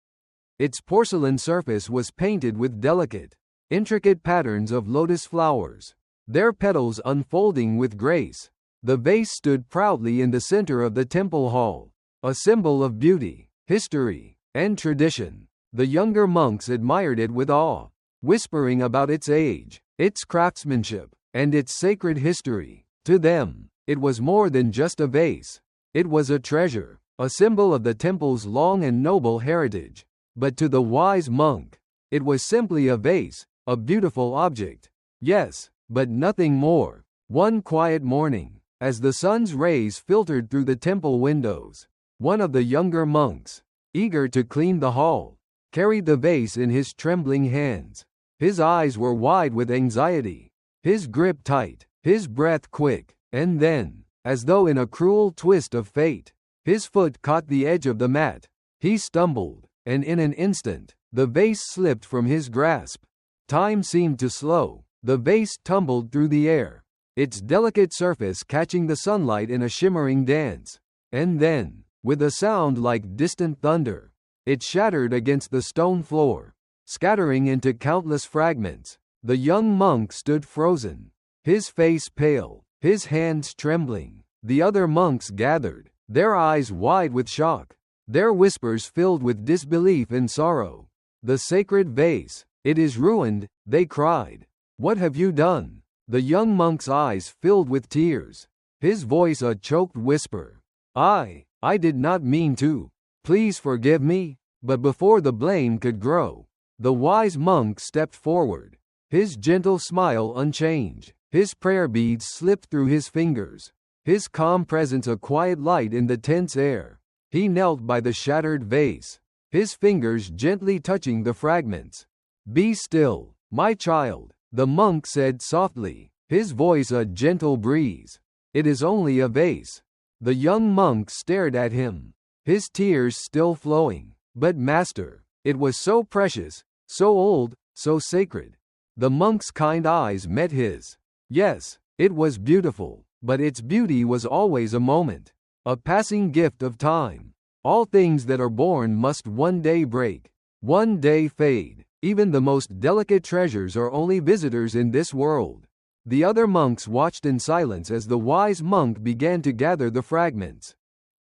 Its porcelain surface was painted with delicate, intricate patterns of lotus flowers, their petals unfolding with grace. The vase stood proudly in the center of the temple hall, a symbol of beauty, history, and tradition. The younger monks admired it with awe, whispering about its age, its craftsmanship, and its sacred history. To them, it was more than just a vase. It was a treasure, a symbol of the temple's long and noble heritage. But to the wise monk, it was simply a vase, a beautiful object. Yes, but nothing more. One quiet morning, as the sun's rays filtered through the temple windows, one of the younger monks, eager to clean the hall, carried the vase in his trembling hands. His eyes were wide with anxiety, his grip tight, his breath quick, and then, as though in a cruel twist of fate, his foot caught the edge of the mat. He stumbled, and in an instant, the vase slipped from his grasp. Time seemed to slow. The vase tumbled through the air, its delicate surface catching the sunlight in a shimmering dance. And then, with a sound like distant thunder, it shattered against the stone floor, scattering into countless fragments. The young monk stood frozen, his face pale, his hands trembling. The other monks gathered, their eyes wide with shock, their whispers filled with disbelief and sorrow. "The sacred vase, it is ruined," they cried. "What have you done?" The young monk's eyes filled with tears, his voice a choked whisper. I did not mean to. Please forgive me." But before the blame could grow, the wise monk stepped forward, his gentle smile unchanged, his prayer beads slipped through his fingers, his calm presence a quiet light in the tense air. He knelt by the shattered vase, his fingers gently touching the fragments. "Be still, my child," the monk said softly, his voice a gentle breeze. "It is only a vase." The young monk stared at him, his tears still flowing. "But master, it was so precious, so old, so sacred." The monk's kind eyes met his. Yes, it was beautiful, but its beauty was always a moment, a passing gift of time. All things that are born must one day break, one day fade. Even the most delicate treasures are only visitors in this world. The other monks watched in silence as the wise monk began to gather the fragments.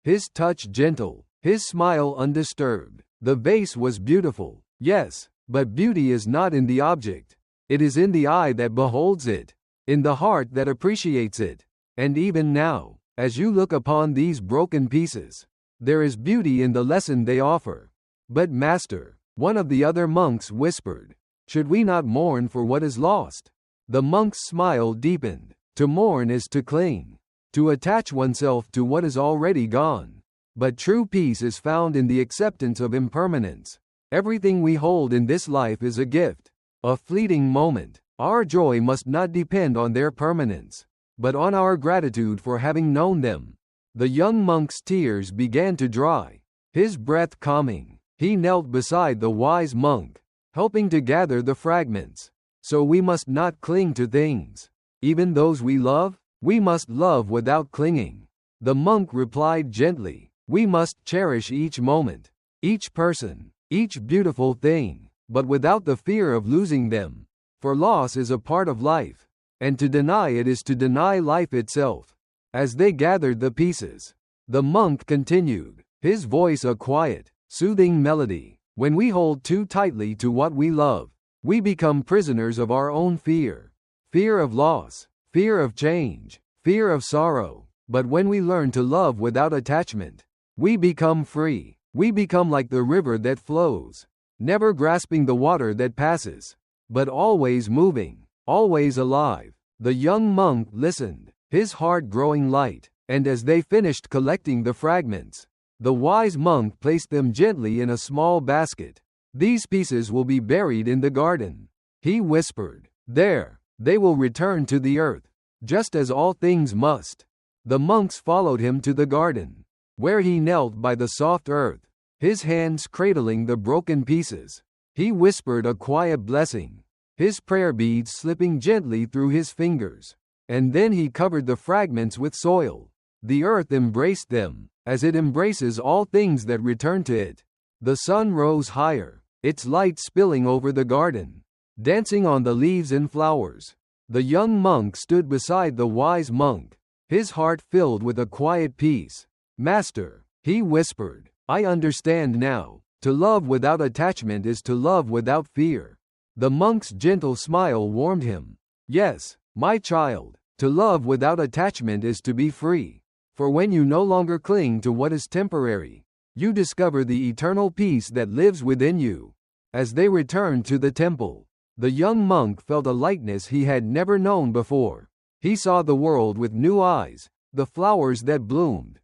His touch gentle, his smile undisturbed. The vase was beautiful, yes, but beauty is not in the object. It is in the eye that beholds it, in the heart that appreciates it. And even now, as you look upon these broken pieces, there is beauty in the lesson they offer. "But master," one of the other monks whispered, "should we not mourn for what is lost?" The monk's smile deepened. To mourn is to cling, to attach oneself to what is already gone. But true peace is found in the acceptance of impermanence. Everything we hold in this life is a gift, a fleeting moment, Our joy must not depend on their permanence, but on our gratitude for having known them. The young monk's tears began to dry, his breath calming. He knelt beside the wise monk, helping to gather the fragments. So we must not cling to things, even those we love. We must love without clinging. The monk replied gently, we must cherish each moment, each person, each beautiful thing, but without the fear of losing them. For loss is a part of life, and to deny it is to deny life itself. As they gathered the pieces, the monk continued, his voice a quiet, soothing melody. When we hold too tightly to what we love, we become prisoners of our own fear. Fear of loss, fear of change, fear of sorrow. But when we learn to love without attachment, we become free. We become like the river that flows, never grasping the water that passes, but always moving, always alive. The young monk listened, his heart growing light, and as they finished collecting the fragments, the wise monk placed them gently in a small basket. These pieces will be buried in the garden, he whispered. There, they will return to the earth, just as all things must. The monks followed him to the garden, where he knelt by the soft earth, his hands cradling the broken pieces. He whispered a quiet blessing, his prayer beads slipping gently through his fingers, and then he covered the fragments with soil. The earth embraced them, as it embraces all things that return to it. The sun rose higher, its light spilling over the garden, dancing on the leaves and flowers. The young monk stood beside the wise monk, his heart filled with a quiet peace. Master, he whispered, I understand now. To love without attachment is to love without fear. The monk's gentle smile warmed him. Yes, my child, to love without attachment is to be free. For when you no longer cling to what is temporary, you discover the eternal peace that lives within you. As they returned to the temple, the young monk felt a lightness he had never known before. He saw the world with new eyes, the flowers that bloomed,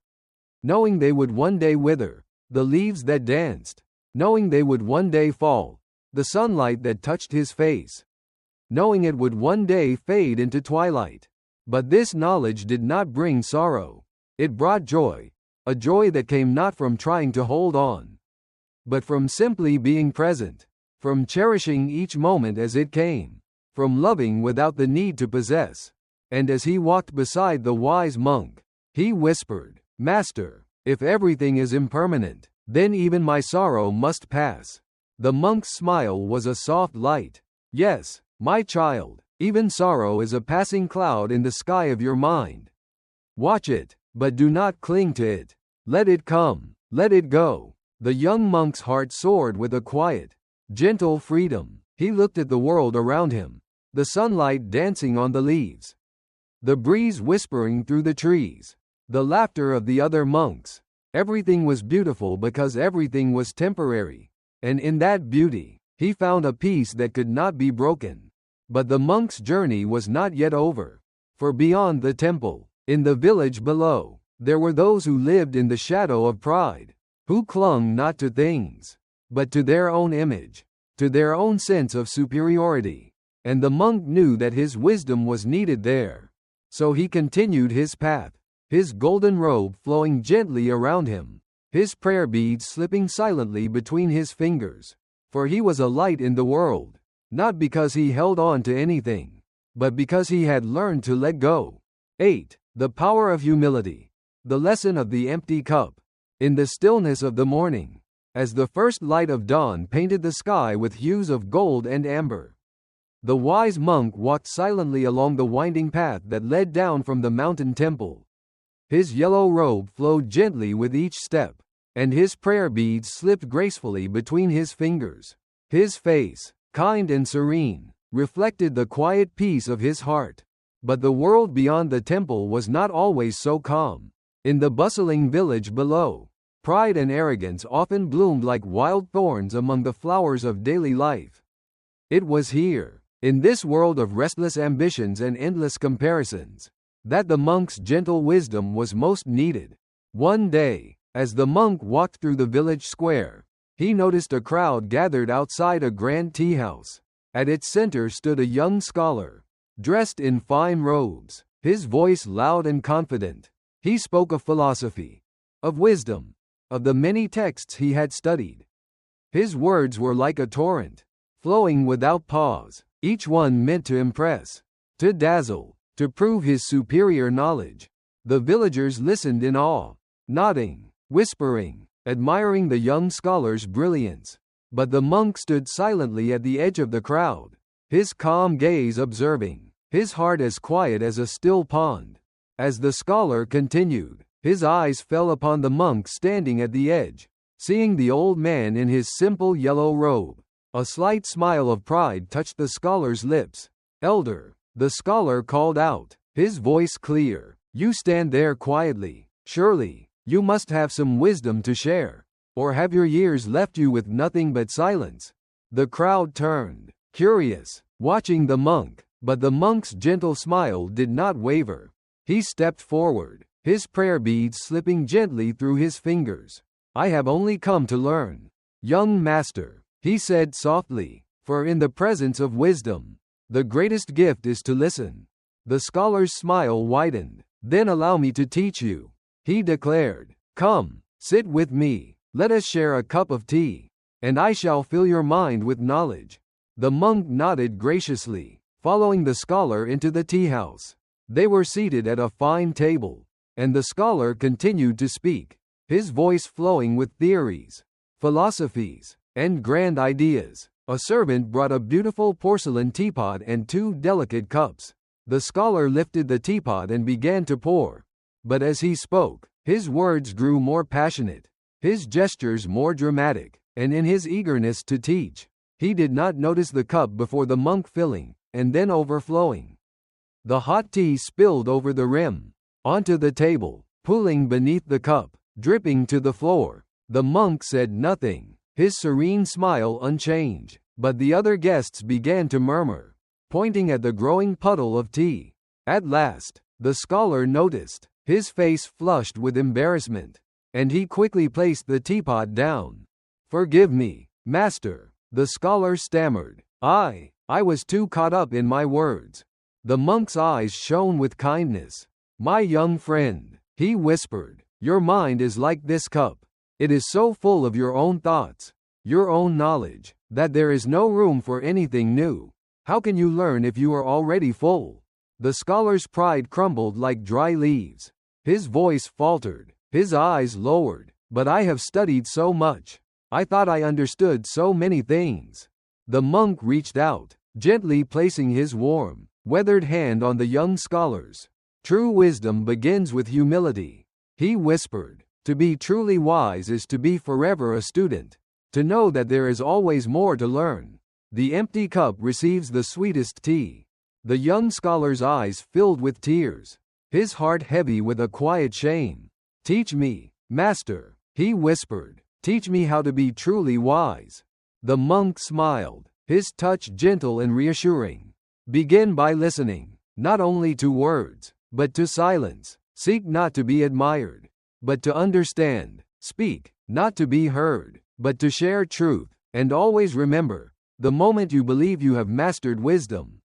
knowing they would one day wither, the leaves that danced, knowing they would one day fall, the sunlight that touched his face, knowing it would one day fade into twilight. But this knowledge did not bring sorrow. It brought joy, a joy that came not from trying to hold on, but from simply being present, from cherishing each moment as it came, from loving without the need to possess. And as he walked beside the wise monk, he whispered, Master, if everything is impermanent, then even my sorrow must pass. The monk's smile was a soft light. Yes, my child, even sorrow is a passing cloud in the sky of your mind. Watch it, but do not cling to it. Let it come, let it go. The young monk's heart soared with a quiet, gentle freedom. He looked at the world around him, the sunlight dancing on the leaves, the breeze whispering through the trees, the laughter of the other monks. Everything was beautiful because everything was temporary, and in that beauty, he found a peace that could not be broken. But the monk's journey was not yet over, for beyond the temple, in the village below, there were those who lived in the shadow of pride, who clung not to things, but to their own image, to their own sense of superiority. And the monk knew that his wisdom was needed there. So he continued his path, his golden robe flowing gently around him, his prayer beads slipping silently between his fingers. For he was a light in the world, not because he held on to anything, but because he had learned to let go. 8. The power of humility. The lesson of the empty cup. In the stillness of the morning, as the first light of dawn painted the sky with hues of gold and amber, the wise monk walked silently along the winding path that led down from the mountain temple. His yellow robe flowed gently with each step, and his prayer beads slipped gracefully between his fingers. His face, kind and serene, reflected the quiet peace of his heart. But the world beyond the temple was not always so calm. In the bustling village below, pride and arrogance often bloomed like wild thorns among the flowers of daily life. It was here, in this world of restless ambitions and endless comparisons, that the monk's gentle wisdom was most needed. One day, as the monk walked through the village square, he noticed a crowd gathered outside a grand tea house. At its center stood a young scholar, dressed in fine robes, his voice loud and confident. He spoke of philosophy, of wisdom, of the many texts he had studied. His words were like a torrent, flowing without pause, each one meant to impress, to dazzle, to prove his superior knowledge. The villagers listened in awe, nodding, whispering, admiring the young scholar's brilliance. But the monk stood silently at the edge of the crowd, his calm gaze observing, his heart as quiet as a still pond. As the scholar continued, his eyes fell upon the monk standing at the edge. Seeing the old man in his simple yellow robe, a slight smile of pride touched the scholar's lips. "Elder," the scholar called out, his voice clear, "you stand there quietly. Surely, you must have some wisdom to share. Or have your years left you with nothing but silence?" The crowd turned, curious, watching the monk, but the monk's gentle smile did not waver. He stepped forward, his prayer beads slipping gently through his fingers. "I have only come to learn, young master," he said softly, "for in the presence of wisdom, the greatest gift is to listen." The scholar's smile widened. "Then allow me to teach you," he declared. "Come, sit with me, let us share a cup of tea, and I shall fill your mind with knowledge." The monk nodded graciously, following the scholar into the tea house. They were seated at a fine table, and the scholar continued to speak, his voice flowing with theories, philosophies, and grand ideas. A servant brought a beautiful porcelain teapot and 2 delicate cups. The scholar lifted the teapot and began to pour. But as he spoke, his words grew more passionate, his gestures more dramatic, and in his eagerness to teach, he did not notice the cup before the monk filling, and then overflowing. The hot tea spilled over the rim, onto the table, pooling beneath the cup, dripping to the floor. The monk said nothing, his serene smile unchanged, but the other guests began to murmur, pointing at the growing puddle of tea. At last, the scholar noticed, his face flushed with embarrassment, and he quickly placed the teapot down. "Forgive me, master," the scholar stammered. I was too caught up in my words." The monk's eyes shone with kindness. "My young friend," he whispered, "your mind is like this cup. It is so full of your own thoughts, your own knowledge, that there is no room for anything new. How can you learn if you are already full?" The scholar's pride crumbled like dry leaves. His voice faltered, his eyes lowered. "But I have studied so much. I thought I understood so many things." The monk reached out, gently placing his warm, weathered hand on the young scholar's. "True wisdom begins with humility," he whispered. "To be truly wise is to be forever a student, to know that there is always more to learn. The empty cup receives the sweetest tea." The young scholar's eyes filled with tears, his heart heavy with a quiet shame. "Teach me, master," he whispered. "Teach me how to be truly wise." The monk smiled, his touch gentle and reassuring. "Begin by listening, not only to words, but to silence. Seek not to be admired, but to understand. Speak, not to be heard, but to share truth. And always remember, the moment you believe you have mastered wisdom,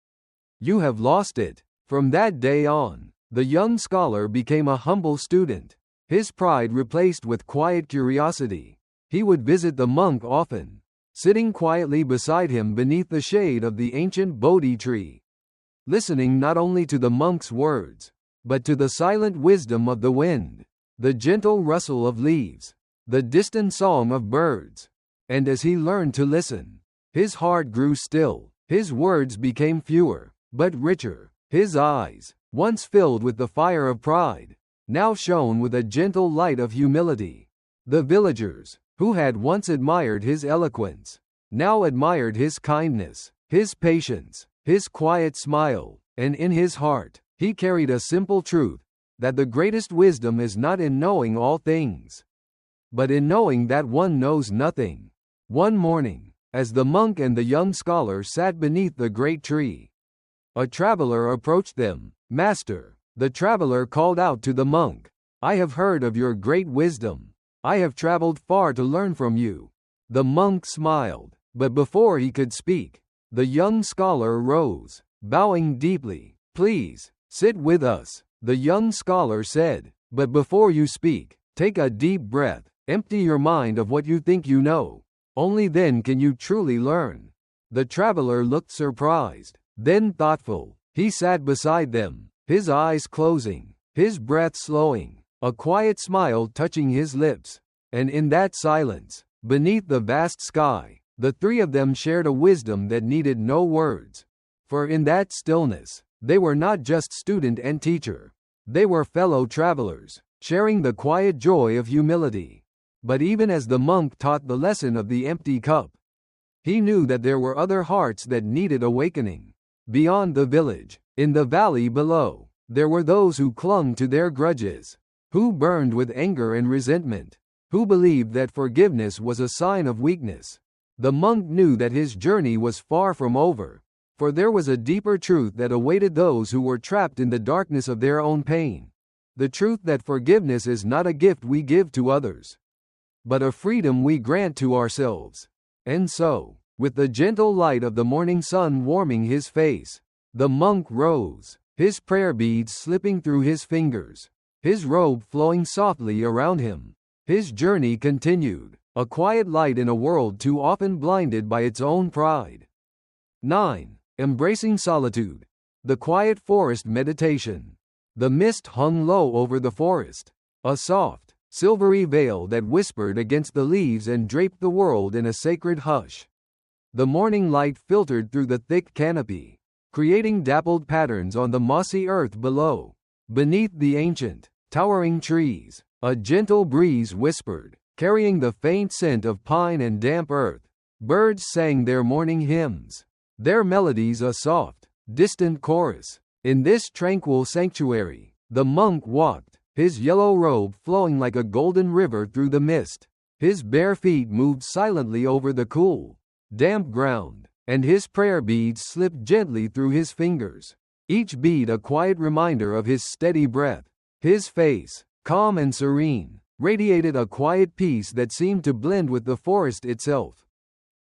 you have lost it." From that day on, the young scholar became a humble student, his pride replaced with quiet curiosity. He would visit the monk often, sitting quietly beside him beneath the shade of the ancient Bodhi tree, listening not only to the monk's words, but to the silent wisdom of the wind, the gentle rustle of leaves, the distant song of birds. And as he learned to listen, his heart grew still, his words became fewer, but richer. His eyes, once filled with the fire of pride, now shone with a gentle light of humility. The villagers, who had once admired his eloquence, now admired his kindness, his patience, his quiet smile, and in his heart, he carried a simple truth, that the greatest wisdom is not in knowing all things, but in knowing that one knows nothing. One morning, as the monk and the young scholar sat beneath the great tree, a traveler approached them. "Master," the traveler called out to the monk, "I have heard of your great wisdom. I have traveled far to learn from you." The monk smiled, but before he could speak, The young scholar rose, bowing deeply. "Please, sit with us," the young scholar said. "But before you speak, take a deep breath. Empty your mind of what you think you know. Only then can you truly learn." The traveler looked surprised, then thoughtful. He sat beside them, his eyes closing, his breath slowing, a quiet smile touching his lips. And in that silence, beneath the vast sky, the three of them shared a wisdom that needed no words. For in that stillness, they were not just student and teacher. They were fellow travelers, sharing the quiet joy of humility. But even as the monk taught the lesson of the empty cup, he knew that there were other hearts that needed awakening. Beyond the village, in the valley below, there were those who clung to their grudges, who burned with anger and resentment, who believed that forgiveness was a sign of weakness. The monk knew that his journey was far from over, for there was a deeper truth that awaited those who were trapped in the darkness of their own pain. The truth that forgiveness is not a gift we give to others, but a freedom we grant to ourselves. And so, with the gentle light of the morning sun warming his face, the monk rose, his prayer beads slipping through his fingers, his robe flowing softly around him. His journey continued, a quiet light in a world too often blinded by its own pride. 9. Embracing solitude. The quiet forest meditation. The mist hung low over the forest, a soft, silvery veil that whispered against the leaves and draped the world in a sacred hush. The morning light filtered through the thick canopy, creating dappled patterns on the mossy earth below. Beneath the ancient, towering trees, a gentle breeze whispered, carrying the faint scent of pine and damp earth. Birds sang their morning hymns, their melodies a soft, distant chorus. In this tranquil sanctuary, the monk walked, his yellow robe flowing like a golden river through the mist. His bare feet moved silently over the cool, damp ground, and his prayer beads slipped gently through his fingers, each bead a quiet reminder of his steady breath. His face, calm and serene, radiated a quiet peace that seemed to blend with the forest itself.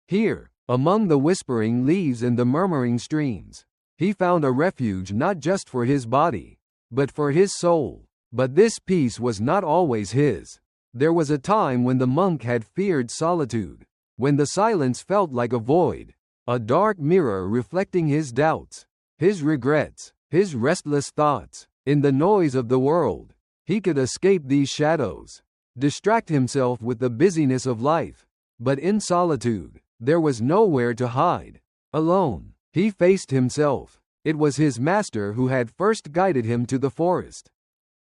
Here, among the whispering leaves and the murmuring streams, he found a refuge not just for his body, but for his soul. But this peace was not always his. There was a time when the monk had feared solitude, when the silence felt like a void, a dark mirror reflecting his doubts, his regrets, his restless thoughts. In the noise of the world, he could escape these shadows, distract himself with the busyness of life. But in solitude, there was nowhere to hide. Alone, he faced himself. It was his master who had first guided him to the forest,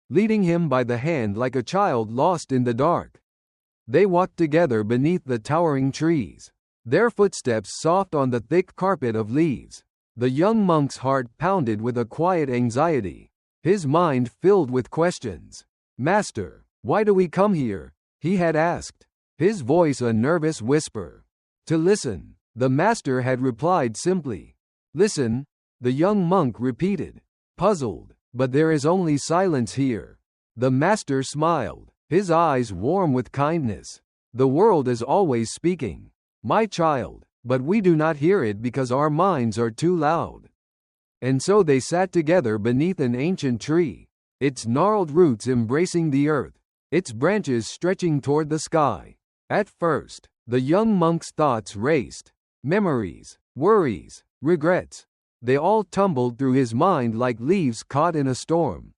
leading him by the hand like a child lost in the dark. They walked together beneath the towering trees, their footsteps soft on the thick carpet of leaves. The young monk's heart pounded with a quiet anxiety, his mind filled with questions. "Master, why do we come here?" he had asked, his voice a nervous whisper. "To listen," the master had replied simply. "Listen," the young monk repeated, puzzled. "But there is only silence here." The master smiled, his eyes warm with kindness. "The world is always speaking, my child, but we do not hear it because our minds are too loud." And so they sat together beneath an ancient tree, its gnarled roots embracing the earth, its branches stretching toward the sky. At first, the young monk's thoughts raced. Memories, worries, regrets, they all tumbled through his mind like leaves caught in a storm.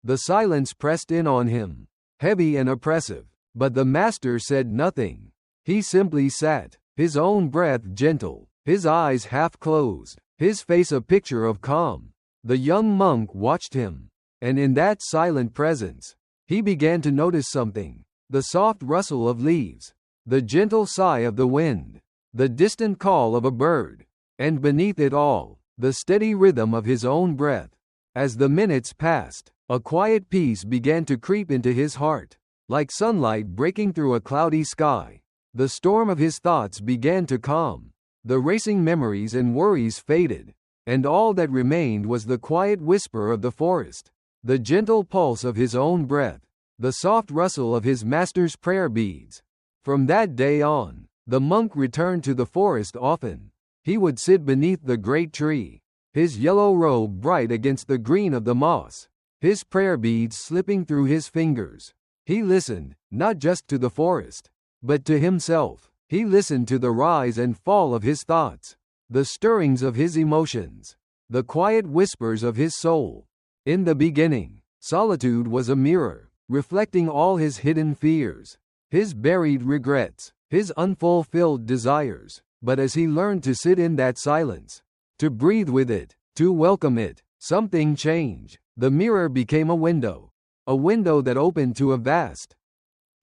The silence pressed in on him, heavy and oppressive, but the master said nothing. He simply sat, his own breath gentle, his eyes half closed, his face a picture of calm. The young monk watched him, and in that silent presence, he began to notice something: the soft rustle of leaves, the gentle sigh of the wind, the distant call of a bird, and beneath it all, the steady rhythm of his own breath. As the minutes passed, a quiet peace began to creep into his heart, like sunlight breaking through a cloudy sky. The storm of his thoughts began to calm. The racing memories and worries faded, and all that remained was the quiet whisper of the forest, the gentle pulse of his own breath, the soft rustle of his master's prayer beads. From that day on, the monk returned to the forest often. He would sit beneath the great tree, his yellow robe bright against the green of the moss, his prayer beads slipping through his fingers. He listened, not just to the forest, but to himself. He listened to the rise and fall of his thoughts, the stirrings of his emotions, the quiet whispers of his soul. In the beginning, solitude was a mirror, reflecting all his hidden fears, his buried regrets, his unfulfilled desires. But as he learned to sit in that silence, to breathe with it, to welcome it, something changed. The mirror became a window that opened to a vast,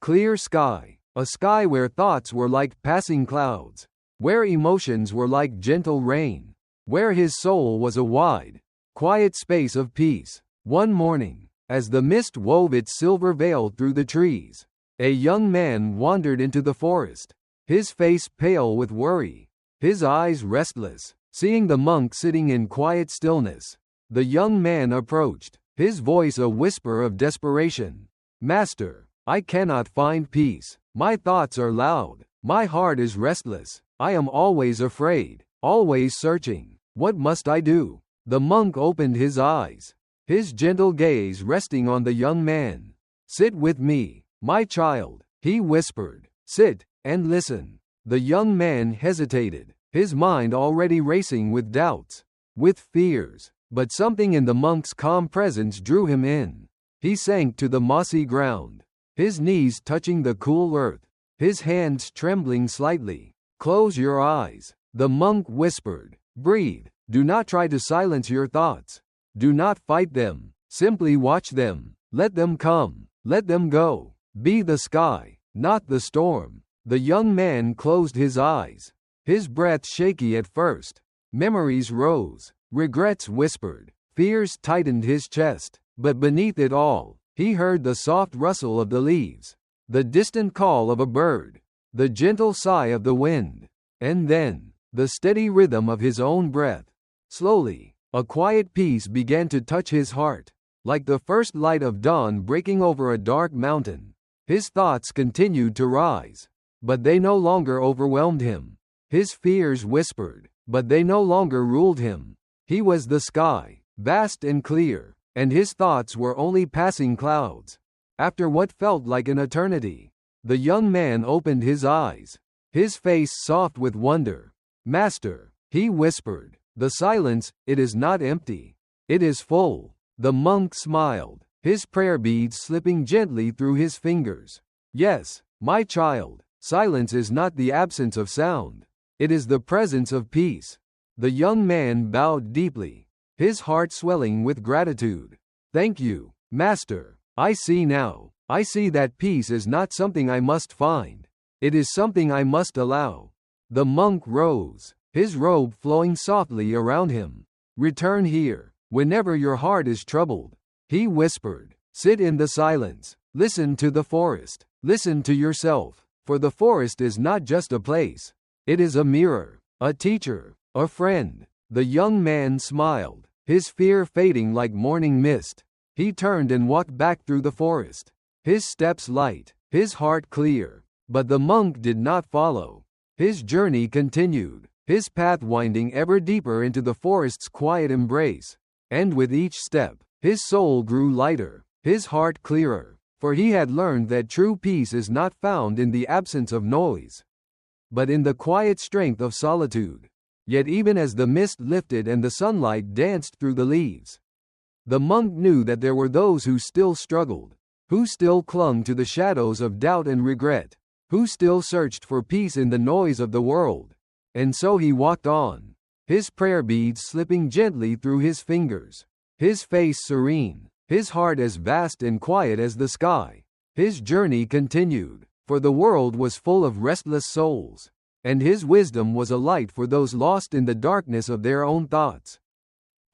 clear sky, a sky where thoughts were like passing clouds, where emotions were like gentle rain, where his soul was a wide, quiet space of peace. One morning, as the mist wove its silver veil through the trees, a young man wandered into the forest, his face pale with worry, his eyes restless. Seeing the monk sitting in quiet stillness, the young man approached, his voice a whisper of desperation. "Master, I cannot find peace. My thoughts are loud. My heart is restless. I am always afraid, always searching. What must I do?" The monk opened his eyes, his gentle gaze resting on the young man. "Sit with me, my child," he whispered. "Sit and listen." The young man hesitated, his mind already racing with doubts, with fears, but something in the monk's calm presence drew him in. He sank to the mossy ground, his knees touching the cool earth, his hands trembling slightly. "Close your eyes," the monk whispered. "Breathe. Do not try to silence your thoughts. Do not fight them. Simply watch them. Let them come. Let them go. Be the sky, not the storm." The young man closed his eyes, his breath shaky at first. Memories rose, regrets whispered, fears tightened his chest. But beneath it all, he heard the soft rustle of the leaves, the distant call of a bird, the gentle sigh of the wind, and then, the steady rhythm of his own breath. Slowly, a quiet peace began to touch his heart, like the first light of dawn breaking over a dark mountain. His thoughts continued to rise, but they no longer overwhelmed him. His fears whispered, but they no longer ruled him. He was the sky, vast and clear, and his thoughts were only passing clouds. After what felt like an eternity, the young man opened his eyes, his face soft with wonder. "Master," he whispered, "the silence, it is not empty. It is full." The monk smiled, his prayer beads slipping gently through his fingers. "Yes, my child, silence is not the absence of sound. It is the presence of peace." The young man bowed deeply, his heart swelling with gratitude. "Thank you, Master. I see now. I see that peace is not something I must find. It is something I must allow." The monk rose, his robe flowing softly around him. "Return here, whenever your heart is troubled," he whispered. "Sit in the silence. Listen to the forest. Listen to yourself. For the forest is not just a place. It is a mirror, a teacher, a friend." The young man smiled, his fear fading like morning mist. He turned and walked back through the forest, his steps light, his heart clear. But the monk did not follow. His journey continued, his path winding ever deeper into the forest's quiet embrace. And with each step, his soul grew lighter, his heart clearer, for he had learned that true peace is not found in the absence of noise, but in the quiet strength of solitude. Yet even as the mist lifted and the sunlight danced through the leaves, the monk knew that there were those who still struggled, who still clung to the shadows of doubt and regret, who still searched for peace in the noise of the world. And so he walked on, his prayer beads slipping gently through his fingers, his face serene, his heart as vast and quiet as the sky. His journey continued, for the world was full of restless souls, and his wisdom was a light for those lost in the darkness of their own thoughts.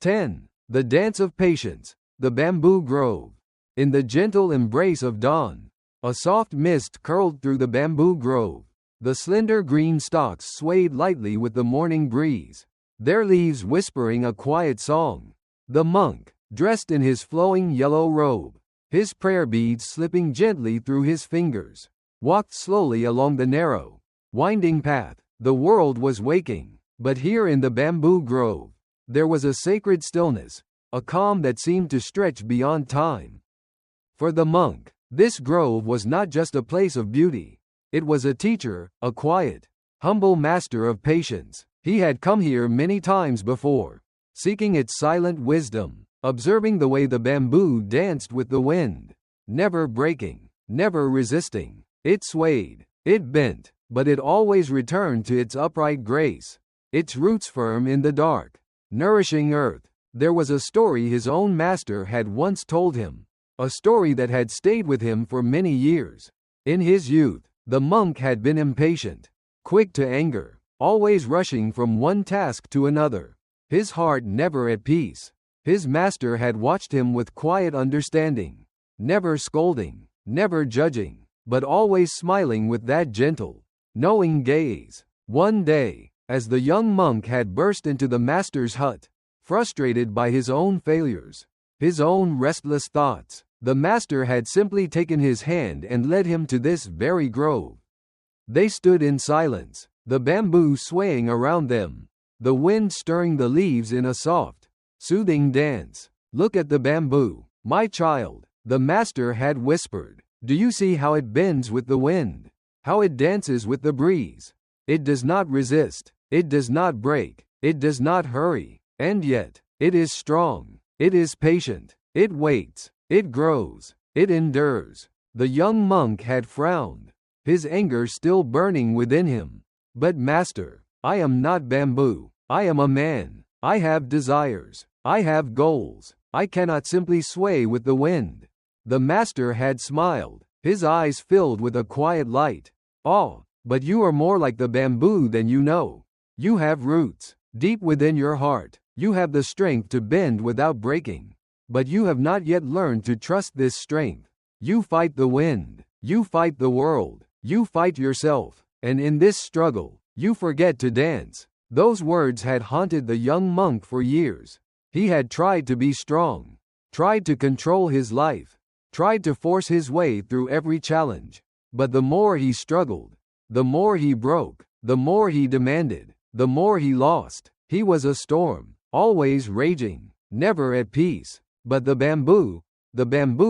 10. The Dance of Patience, the Bamboo Grove. In the gentle embrace of dawn, a soft mist curled through the bamboo grove. The slender green stalks swayed lightly with the morning breeze, their leaves whispering a quiet song. The monk, dressed in his flowing yellow robe, his prayer beads slipping gently through his fingers, walked slowly along the narrow, winding path. The world was waking, But here in the bamboo grove, there was a sacred stillness, a calm that seemed to stretch beyond time. For the monk, this grove was not just a place of beauty. It was a teacher, a quiet, humble master of patience. He had come here many times before, seeking its silent wisdom, observing the way the bamboo danced with the wind, never breaking, never resisting. It swayed, it bent, but it always returned to its upright grace, its roots firm in the dark, nourishing earth. There was a story his own master had once told him, a story that had stayed with him for many years. In his youth, the monk had been impatient, quick to anger, always rushing from one task to another, his heart never at peace. His master had watched him with quiet understanding, never scolding, never judging, but always smiling with that gentle, knowing gaze. One day, as the young monk had burst into the master's hut, frustrated by his own failures, his own restless thoughts, the master had simply taken his hand and led him to this very grove. They stood in silence, the bamboo swaying around them, the wind stirring the leaves in a soft, soothing dance. "Look at the bamboo, my child," the master had whispered. "Do you see how it bends with the wind? How it dances with the breeze? It does not resist, it does not break, it does not hurry, and yet, it is strong, it is patient, it waits, it grows, it endures." The young monk had frowned, his anger still burning within him. "But master, I am not bamboo. I am a man. I have desires. I have goals. I cannot simply sway with the wind." The master had smiled, his eyes filled with a quiet light. "Oh, but you are more like the bamboo than you know. You have roots, deep within your heart. You have the strength to bend without breaking. But you have not yet learned to trust this strength. You fight the wind. You fight the world. You fight yourself. And in this struggle, you forget to dance." Those words had haunted the young monk for years. He had tried to be strong, tried to control his life, tried to force his way through every challenge. But the more he struggled, the more he broke, the more he demanded, the more he lost. He was a storm, always raging, never at peace. But the bamboo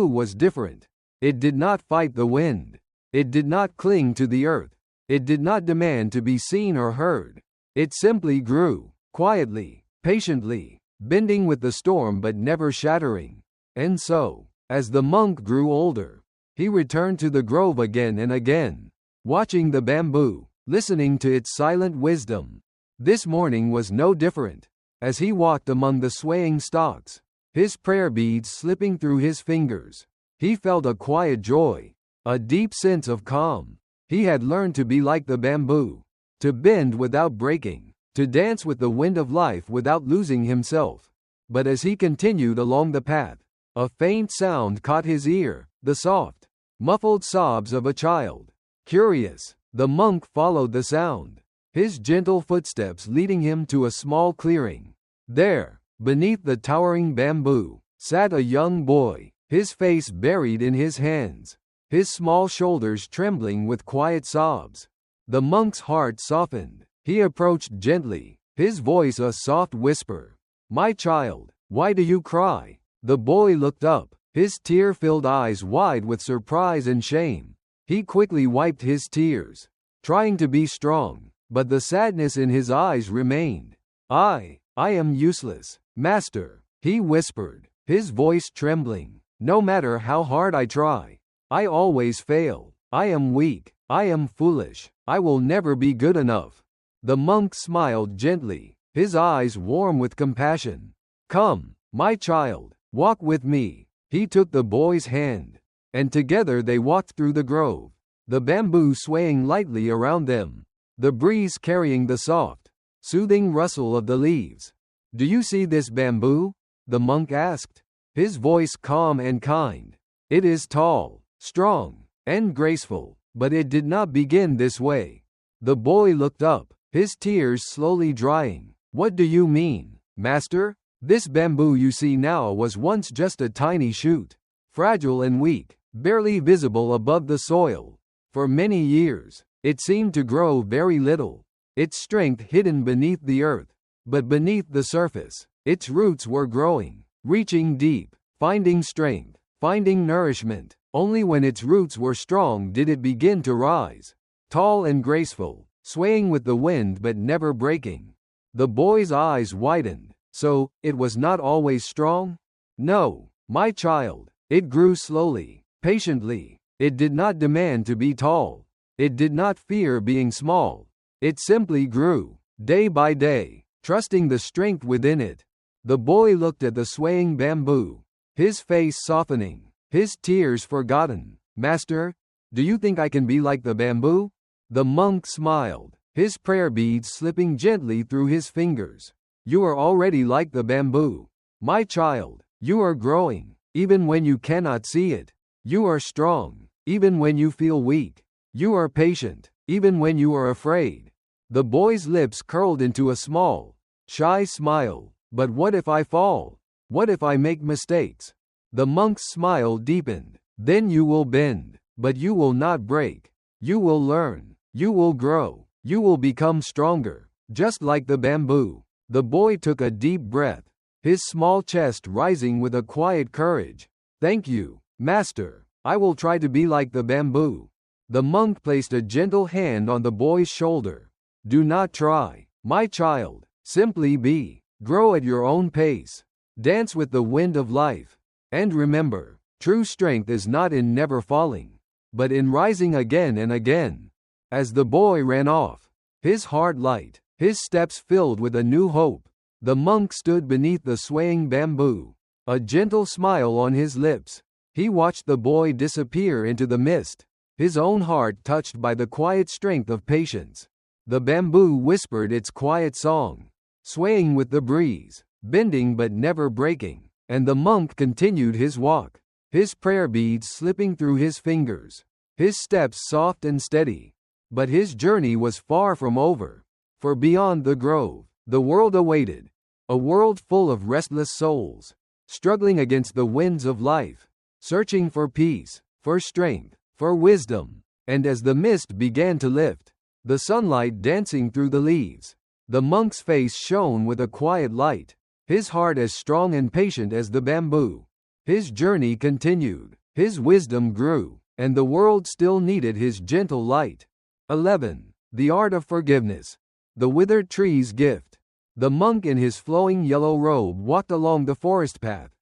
was different. It did not fight the wind. It did not cling to the earth. It did not demand to be seen or heard. It simply grew, quietly, patiently, bending with the storm but never shattering. And so, as the monk grew older, he returned to the grove again and again, watching the bamboo, listening to its silent wisdom. This morning was no different. As he walked among the swaying stalks, his prayer beads slipping through his fingers, he felt a quiet joy, a deep sense of calm. He had learned to be like the bamboo, to bend without breaking, to dance with the wind of life without losing himself. But as he continued along the path, a faint sound caught his ear, the soft, muffled sobs of a child. Curious, the monk followed the sound, his gentle footsteps leading him to a small clearing. There, beneath the towering bamboo, sat a young boy, his face buried in his hands, his small shoulders trembling with quiet sobs. The monk's heart softened. He approached gently, his voice a soft whisper. "My child, why do you cry?" The boy looked up, his tear-filled eyes wide with surprise and shame. He quickly wiped his tears, trying to be strong, but the sadness in his eyes remained. I am useless, master," he whispered, his voice trembling. "No matter how hard I try, I always fail. I am weak. I am foolish. I will never be good enough." The monk smiled gently, his eyes warm with compassion. "Come, my child, walk with me." He took the boy's hand, and together they walked through the grove, the bamboo swaying lightly around them, the breeze carrying the soft, soothing rustle of the leaves. "Do you see this bamboo?" the monk asked, his voice calm and kind. "It is tall, strong, and graceful, but it did not begin this way." The boy looked up, his tears slowly drying. "What do you mean, master? This bamboo you see now was once just a tiny shoot, fragile and weak, barely visible above the soil. For many years, it seemed to grow very little. its strength hidden beneath the earth. But beneath the surface, its roots were growing, reaching deep, finding strength, finding nourishment. Only when its roots were strong did it begin to rise, tall and graceful, swaying with the wind but never breaking. The boy's eyes widened. So, it was not always strong? No, my child. It grew slowly, patiently. It did not demand to be tall. It did not fear being small. It simply grew, day by day, trusting the strength within it. The boy looked at the swaying bamboo, his face softening, his tears forgotten. Master, do you think I can be like the bamboo? The monk smiled, his prayer beads slipping gently through his fingers. You are already like the bamboo. My child, you are growing, even when you cannot see it. You are strong, even when you feel weak. You are patient, even when you are afraid. The boy's lips curled into a small, shy smile. But what if I fall? What if I make mistakes? The monk's smile deepened. Then you will bend, but you will not break. You will learn. You will grow. You will become stronger, just like the bamboo. The boy took a deep breath, his small chest rising with a quiet courage. Thank you, Master. I will try to be like the bamboo. The monk placed a gentle hand on the boy's shoulder. Do not try, my child. Simply be. Grow at your own pace. Dance with the wind of life. And remember, true strength is not in never falling, but in rising again and again. As the boy ran off, his heart light, his steps filled with a new hope, the monk stood beneath the swaying bamboo, a gentle smile on his lips. He watched the boy disappear into the mist, his own heart touched by the quiet strength of patience. The bamboo whispered its quiet song, swaying with the breeze, bending but never breaking, and the monk continued his walk, his prayer beads slipping through his fingers, his steps soft and steady. But his journey was far from over, for beyond the grove, the world awaited, a world full of restless souls, struggling against the winds of life, searching for peace, for strength, for wisdom. And as the mist began to lift, the sunlight dancing through the leaves, the monk's face shone with a quiet light, his heart as strong and patient as the bamboo. His journey continued, his wisdom grew, and the world still needed his gentle light. 11. The Art of Forgiveness. The Withered Tree's Gift. The monk in his flowing yellow robe walked along the forest path,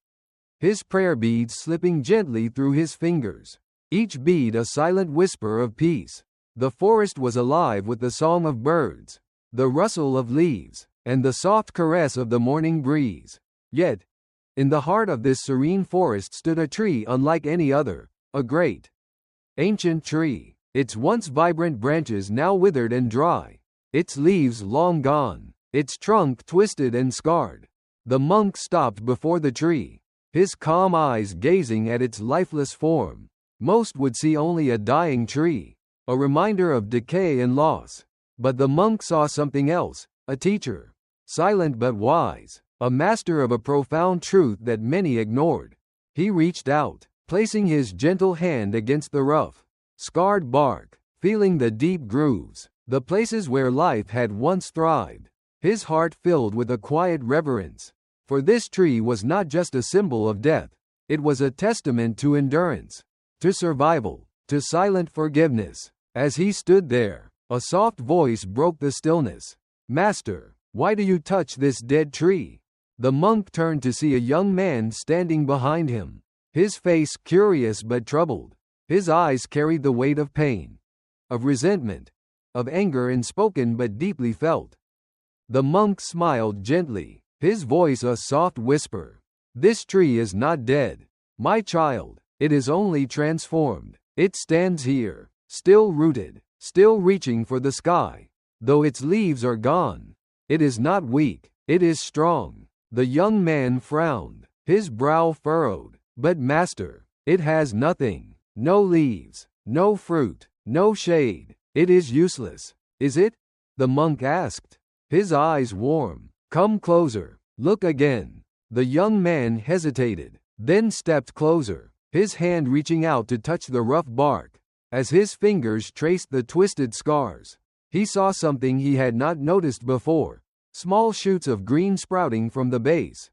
his prayer beads slipping gently through his fingers, each bead a silent whisper of peace. The forest was alive with the song of birds, the rustle of leaves, and the soft caress of the morning breeze. Yet, in the heart of this serene forest stood a tree unlike any other, a great, ancient tree. Its once vibrant branches now withered and dry, its leaves long gone, its trunk twisted and scarred. The monk stopped before the tree, his calm eyes gazing at its lifeless form. Most would see only a dying tree, a reminder of decay and loss. But the monk saw something else, a teacher, silent but wise, a master of a profound truth that many ignored. He reached out, placing his gentle hand against the rough, scarred bark, feeling the deep grooves, the places where life had once thrived. His heart filled with a quiet reverence, for this tree was not just a symbol of death, it was a testament to endurance, to survival, to silent forgiveness. As he stood there, a soft voice broke the stillness. Master, why do you touch this dead tree? The monk turned to see a young man standing behind him, his face curious but troubled. His eyes carried the weight of pain, of resentment, of anger unspoken but deeply felt. The monk smiled gently, his voice a soft whisper. This tree is not dead, my child, it is only transformed. It stands here, still rooted, still reaching for the sky. Though its leaves are gone, it is not weak, it is strong. The young man frowned, his brow furrowed. But master, it has nothing. No leaves, no fruit, no shade. It is useless, is it? The monk asked, his eyes warm. Come closer, look again. The young man hesitated, then stepped closer, his hand reaching out to touch the rough bark. As his fingers traced the twisted scars, He saw something he had not noticed before. Small shoots of green sprouting from the base.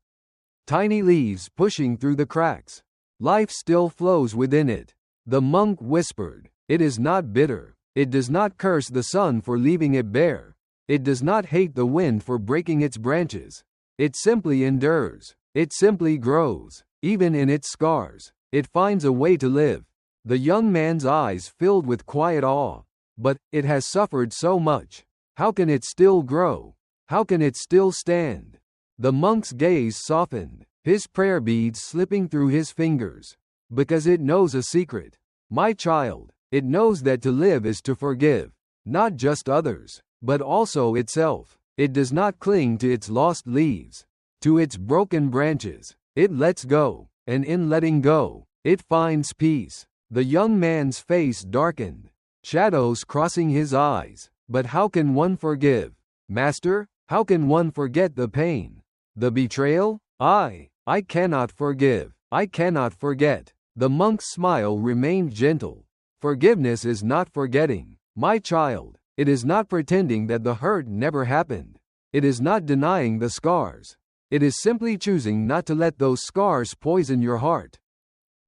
Tiny leaves pushing through the cracks. Life still flows within it. The monk whispered, "It is not bitter. It does not curse the sun for leaving it bare. It does not hate the wind for breaking its branches. It simply endures. It simply grows. Even in its scars, it finds a way to live." The young man's eyes filled with quiet awe. But it has suffered so much. How can it still grow? How can it still stand? The monk's gaze softened, his prayer beads slipping through his fingers. Because it knows a secret. My child, it knows that to live is to forgive. Not just others, but also itself. It does not cling to its lost leaves, to its broken branches. It lets go, and in letting go, it finds peace. The young man's face darkened, shadows crossing his eyes. But how can one forgive? Master, how can one forget the pain? The betrayal? I cannot forgive. I cannot forget. The monk's smile remained gentle. Forgiveness is not forgetting. My child, it is not pretending that the hurt never happened. It is not denying the scars. It is simply choosing not to let those scars poison your heart.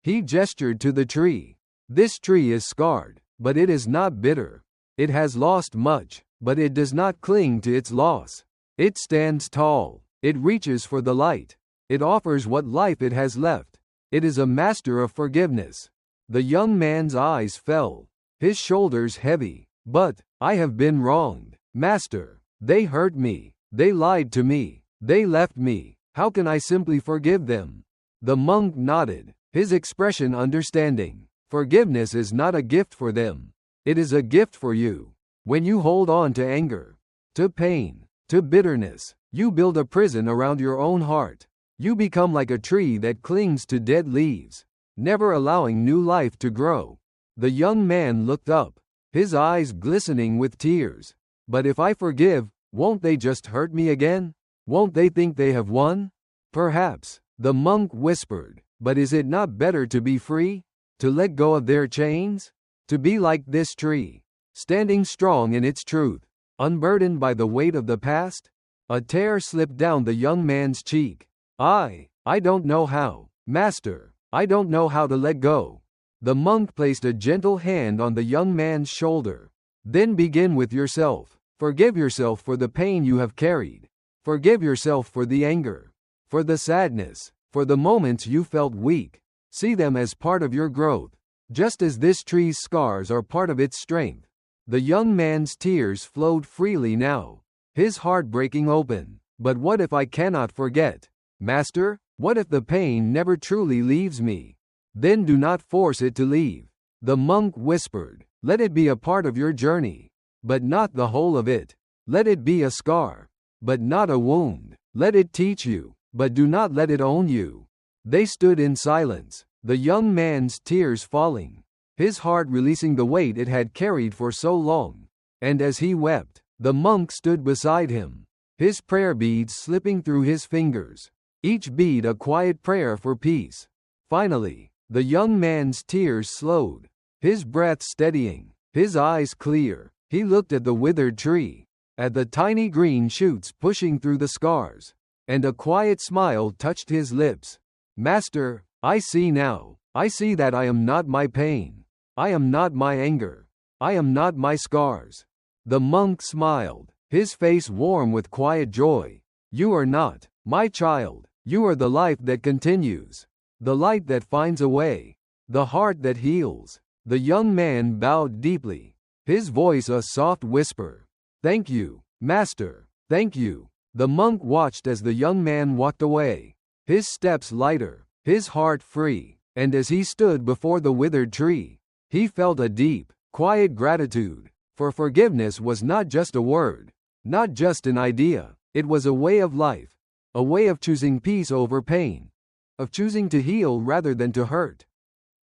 He gestured to the tree. This tree is scarred, but it is not bitter. It has lost much, but it does not cling to its loss. It stands tall. It reaches for the light. It offers what life it has left. It is a master of forgiveness. The young man's eyes fell, his shoulders heavy. But I have been wronged, Master. They hurt me. They lied to me. They left me. How can I simply forgive them? The monk nodded, his expression understanding. Forgiveness is not a gift for them. It is a gift for you. When you hold on to anger, to pain, to bitterness, you build a prison around your own heart. You become like a tree that clings to dead leaves, never allowing new life to grow. The young man looked up, his eyes glistening with tears. But if I forgive, won't they just hurt me again? Won't they think they have won? Perhaps, the monk whispered, but is it not better to be free? To let go of their chains? To be like this tree, standing strong in its truth, unburdened by the weight of the past? A tear slipped down the young man's cheek. I don't know how, Master. I don't know how to let go. The monk placed a gentle hand on the young man's shoulder. Then begin with yourself. Forgive yourself for the pain you have carried. Forgive yourself for the anger, for the sadness, for the moments you felt weak. See them as part of your growth, just as this tree's scars are part of its strength. The young man's tears flowed freely now, his heart breaking open. But what if I cannot forget? Master, what if the pain never truly leaves me? Then do not force it to leave. The monk whispered, let it be a part of your journey, but not the whole of it. Let it be a scar, but not a wound. Let it teach you, but do not let it own you. They stood in silence, the young man's tears falling, his heart releasing the weight it had carried for so long. And as he wept, the monk stood beside him, his prayer beads slipping through his fingers, each bead a quiet prayer for peace. Finally, the young man's tears slowed, his breath steadying, his eyes clear. He looked at the withered tree, at the tiny green shoots pushing through the scars, and a quiet smile touched his lips. Master, I see now. I see that I am not my pain. I am not my anger. I am not my scars. The monk smiled, his face warm with quiet joy. You are not, my child. You are the life that continues, the light that finds a way, the heart that heals. The young man bowed deeply, his voice a soft whisper. Thank you, Master. Thank you. The monk watched as the young man walked away, his steps lighter, his heart free, and as he stood before the withered tree, he felt a deep, quiet gratitude, for forgiveness was not just a word, not just an idea, it was a way of life, a way of choosing peace over pain, of choosing to heal rather than to hurt.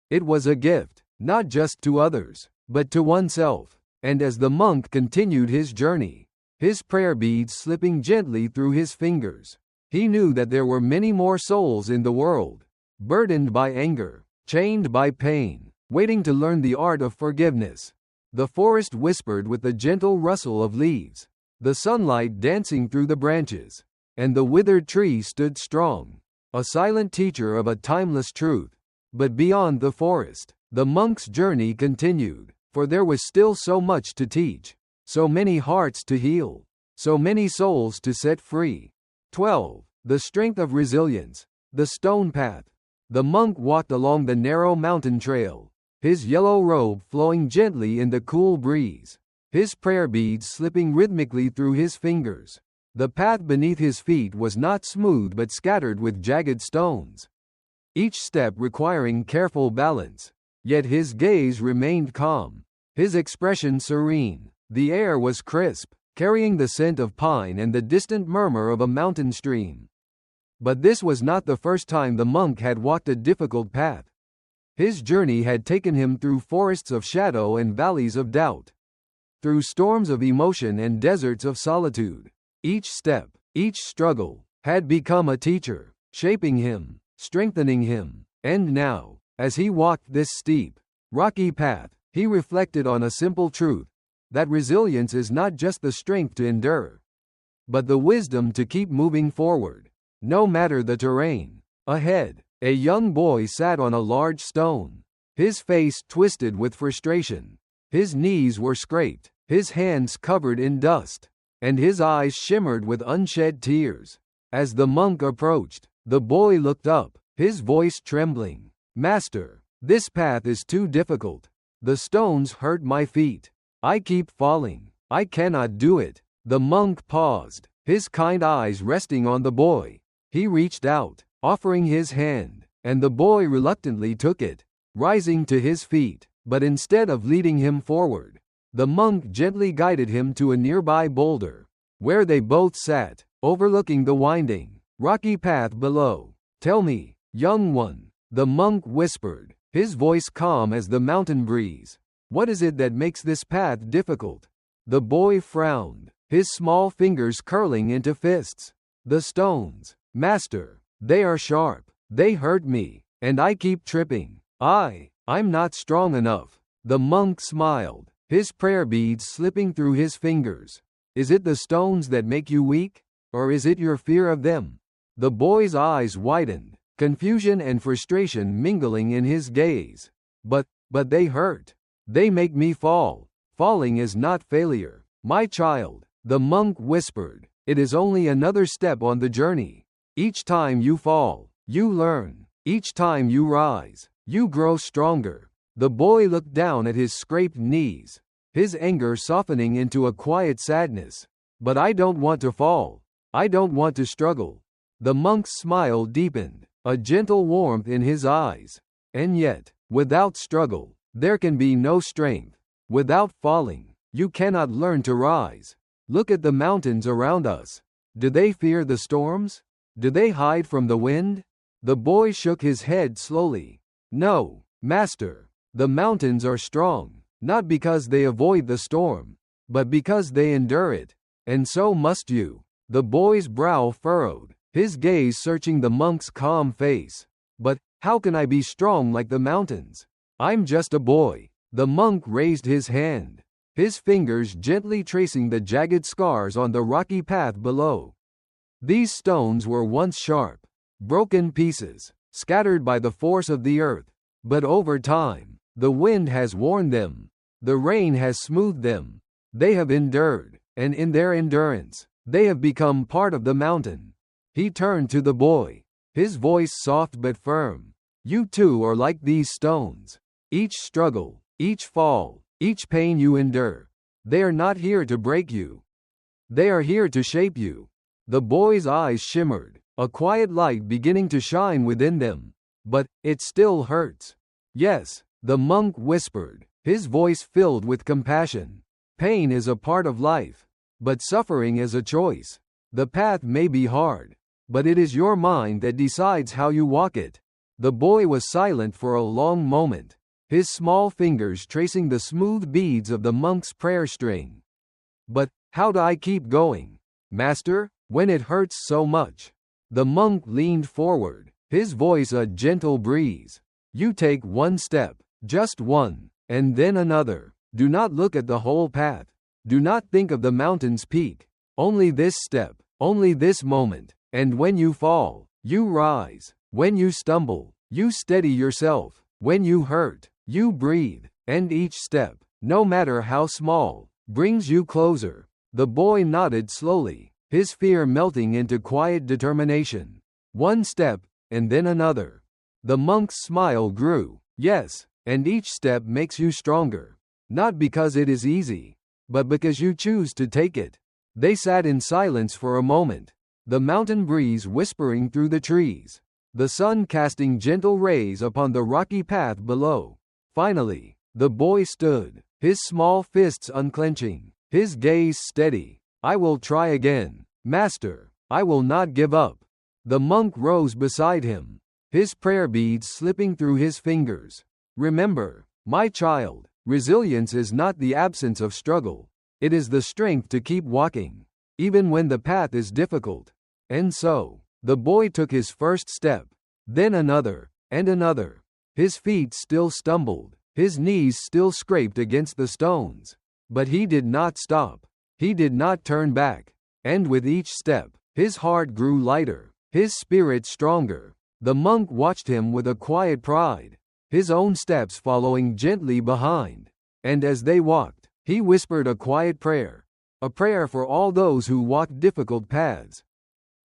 It was a gift, not just to others, but to oneself. And as the monk continued his journey, his prayer beads slipping gently through his fingers, he knew that there were many more souls in the world, burdened by anger, chained by pain, waiting to learn the art of forgiveness. The forest whispered with the gentle rustle of leaves, the sunlight dancing through the branches, and the withered tree stood strong, a silent teacher of a timeless truth. But beyond the forest, the monk's journey continued, for there was still so much to teach, so many hearts to heal, so many souls to set free. 12. The strength of resilience. The stone path. The monk walked along the narrow mountain trail, his yellow robe flowing gently in the cool breeze, his prayer beads slipping rhythmically through his fingers. The path beneath his feet was not smooth but scattered with jagged stones, each step requiring careful balance. Yet his gaze remained calm, his expression serene. The air was crisp, carrying the scent of pine and the distant murmur of a mountain stream. But this was not the first time the monk had walked a difficult path. His journey had taken him through forests of shadow and valleys of doubt, through storms of emotion and deserts of solitude. Each step, each struggle, had become a teacher, shaping him, strengthening him. And now, as he walked this steep, rocky path, he reflected on a simple truth: that resilience is not just the strength to endure, but the wisdom to keep moving forward, no matter the terrain. Ahead, a young boy sat on a large stone, his face twisted with frustration. His knees were scraped, his hands covered in dust, and his eyes shimmered with unshed tears. As the monk approached, the boy looked up, his voice trembling. "Master, this path is too difficult. The stones hurt my feet. I keep falling. I cannot do it." The monk paused, his kind eyes resting on the boy. He reached out, offering his hand, and the boy reluctantly took it, rising to his feet. But instead of leading him forward, the monk gently guided him to a nearby boulder, where they both sat, overlooking the winding, rocky path below. "Tell me, young one," the monk whispered, his voice calm as the mountain breeze, "what is it that makes this path difficult?" The boy frowned, his small fingers curling into fists. "The stones, master, they are sharp, they hurt me, and I keep tripping. I'm not strong enough." The monk smiled, his prayer beads slipping through his fingers. "Is it the stones that make you weak? Or is it your fear of them?" The boy's eyes widened, confusion and frustration mingling in his gaze. But they hurt. They make me fall. Falling is not failure, my child," the monk whispered. "It is only another step on the journey. Each time you fall, you learn. Each time you rise, you grow stronger." The boy looked down at his scraped knees, his anger softening into a quiet sadness. "But I don't want to fall. I don't want to struggle." The monk's smile deepened, a gentle warmth in his eyes. "And yet, without struggle, there can be no strength. Without falling, you cannot learn to rise. Look at the mountains around us. Do they fear the storms? Do they hide from the wind?" The boy shook his head slowly. "No, master. The mountains are strong, not because they avoid the storm, but because they endure it. And so must you." The boy's brow furrowed, his gaze searching the monk's calm face. "But how can I be strong like the mountains? I'm just a boy." The monk raised his hand, his fingers gently tracing the jagged scars on the rocky path below. These stones were once sharp, broken pieces, scattered by the force of the earth. But over time, the wind has worn them, the rain has smoothed them. They have endured, and in their endurance, they have become part of the mountain. He turned to the boy, his voice soft but firm. "You too are like these stones. Each struggle, each fall, each pain you endure, they are not here to break you. They are here to shape you." The boy's eyes shimmered, a quiet light beginning to shine within them. "But it still hurts." "Yes," the monk whispered, his voice filled with compassion. "Pain is a part of life, but suffering is a choice. The path may be hard, but it is your mind that decides how you walk it." The boy was silent for a long moment, his small fingers tracing the smooth beads of the monk's prayer string. "But how do I keep going, master, when it hurts so much?" The monk leaned forward, his voice a gentle breeze. "You take one step, just one, and then another. Do not look at the whole path. Do not think of the mountain's peak. Only this step, only this moment. And when you fall, you rise. When you stumble, you steady yourself. When you hurt, you breathe. And each step, no matter how small, brings you closer. The boy nodded slowly, his fear melting into quiet determination. One step, and then another. The monk's smile grew. Yes, and each step makes you stronger. Not because it is easy, but because you choose to take it. They sat in silence for a moment, the mountain breeze whispering through the trees, the sun casting gentle rays upon the rocky path below. Finally, the boy stood, his small fists unclenching, his gaze steady. I will try again, Master. I will not give up. The monk rose beside him, his prayer beads slipping through his fingers. Remember, my child, resilience is not the absence of struggle. It is the strength to keep walking, even when the path is difficult. And so, the boy took his first step, then another, and another. His feet still stumbled, his knees still scraped against the stones. But he did not stop. He did not turn back. And with each step, his heart grew lighter, his spirit stronger. The monk watched him with a quiet pride, his own steps following gently behind. And as they walked, he whispered a quiet prayer, a prayer for all those who walk difficult paths,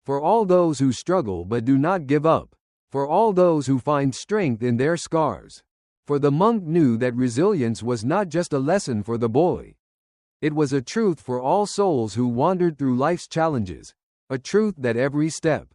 for all those who struggle but do not give up, for all those who find strength in their scars. For the monk knew that resilience was not just a lesson for the boy. It was a truth for all souls who wandered through life's challenges, a truth that every step,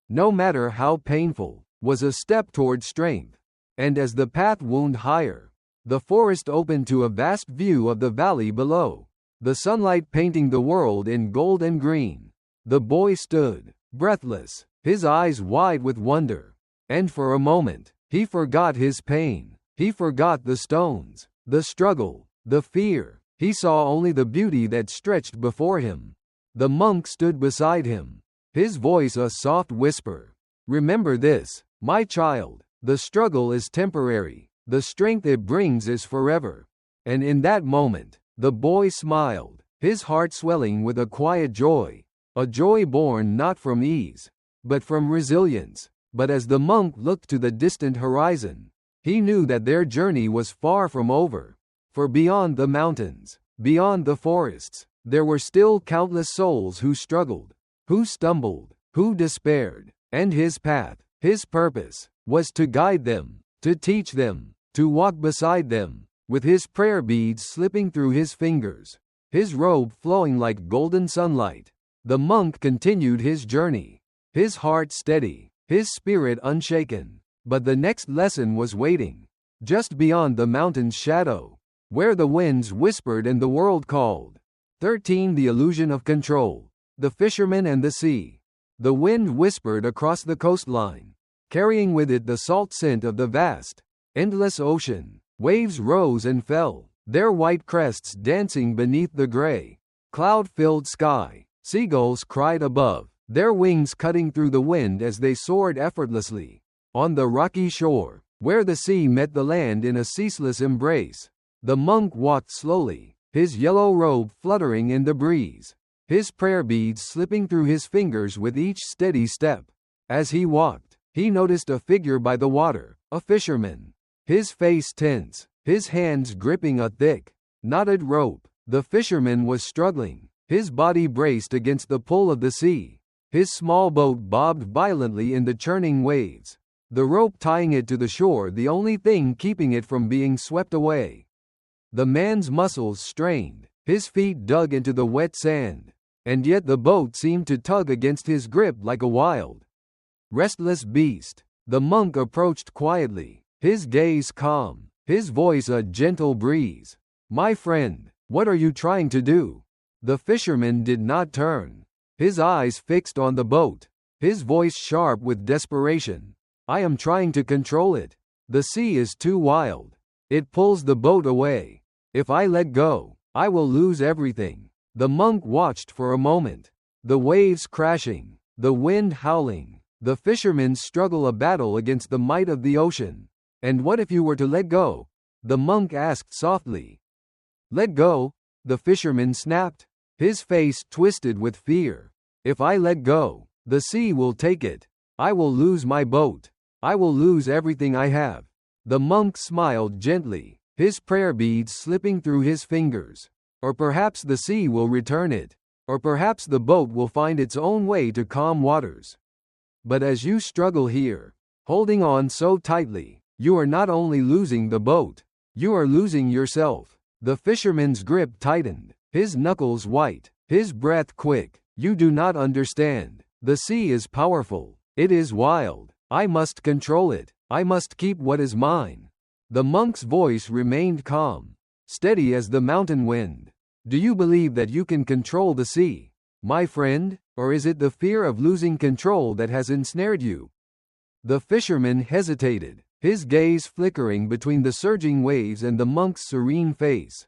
no matter how painful, was a step toward strength. And as the path wound higher, the forest opened to a vast view of the valley below, the sunlight painting the world in gold and green. The boy stood, breathless, his eyes wide with wonder. And for a moment, he forgot his pain. He forgot the stones, the struggle, the fear. He saw only the beauty that stretched before him. The monk stood beside him, his voice a soft whisper. Remember this, my child, the struggle is temporary, the strength it brings is forever. And in that moment, the boy smiled, his heart swelling with a quiet joy, a joy born not from ease, but from resilience. But as the monk looked to the distant horizon, he knew that their journey was far from over. For beyond the mountains, beyond the forests, there were still countless souls who struggled, who stumbled, who despaired. And his path, his purpose, was to guide them, to teach them, to walk beside them, with his prayer beads slipping through his fingers, his robe flowing like golden sunlight. The monk continued his journey, his heart steady, his spirit unshaken. But the next lesson was waiting, just beyond the mountain's shadow, where the winds whispered and the world called. 13. The illusion of control. The fisherman and the sea. The wind whispered across the coastline, carrying with it the salt scent of the vast, endless ocean. Waves rose and fell, their white crests dancing beneath the gray, cloud-filled sky. Seagulls cried above, their wings cutting through the wind as they soared effortlessly. On the rocky shore, where the sea met the land in a ceaseless embrace, the monk walked slowly, his yellow robe fluttering in the breeze, his prayer beads slipping through his fingers with each steady step. As he walked, he noticed a figure by the water, a fisherman, his face tense, his hands gripping a thick, knotted rope. The fisherman was struggling, his body braced against the pull of the sea. His small boat bobbed violently in the churning waves, the rope tying it to the shore the only thing keeping it from being swept away. The man's muscles strained, his feet dug into the wet sand, and yet the boat seemed to tug against his grip like a wild, restless beast. The monk approached quietly, his gaze calm, his voice a gentle breeze. My friend, what are you trying to do? The fisherman did not turn, his eyes fixed on the boat, his voice sharp with desperation. I am trying to control it. The sea is too wild. It pulls the boat away. If I let go, I will lose everything. The monk watched for a moment, the waves crashing, the wind howling, the fisherman's struggle a battle against the might of the ocean. And what if you were to let go? The monk asked softly. Let go, the fisherman snapped, his face twisted with fear. If I let go, the sea will take it. I will lose my boat. I will lose everything I have. The monk smiled gently, his prayer beads slipping through his fingers. Or perhaps the sea will return it. Or perhaps the boat will find its own way to calm waters. But as you struggle here, holding on so tightly, you are not only losing the boat, you are losing yourself. The fisherman's grip tightened, his knuckles white, his breath quick. You do not understand. The sea is powerful. It is wild. I must control it. I must keep what is mine. The monk's voice remained calm, steady as the mountain wind. Do you believe that you can control the sea, my friend, or is it the fear of losing control that has ensnared you? The fisherman hesitated, his gaze flickering between the surging waves and the monk's serene face.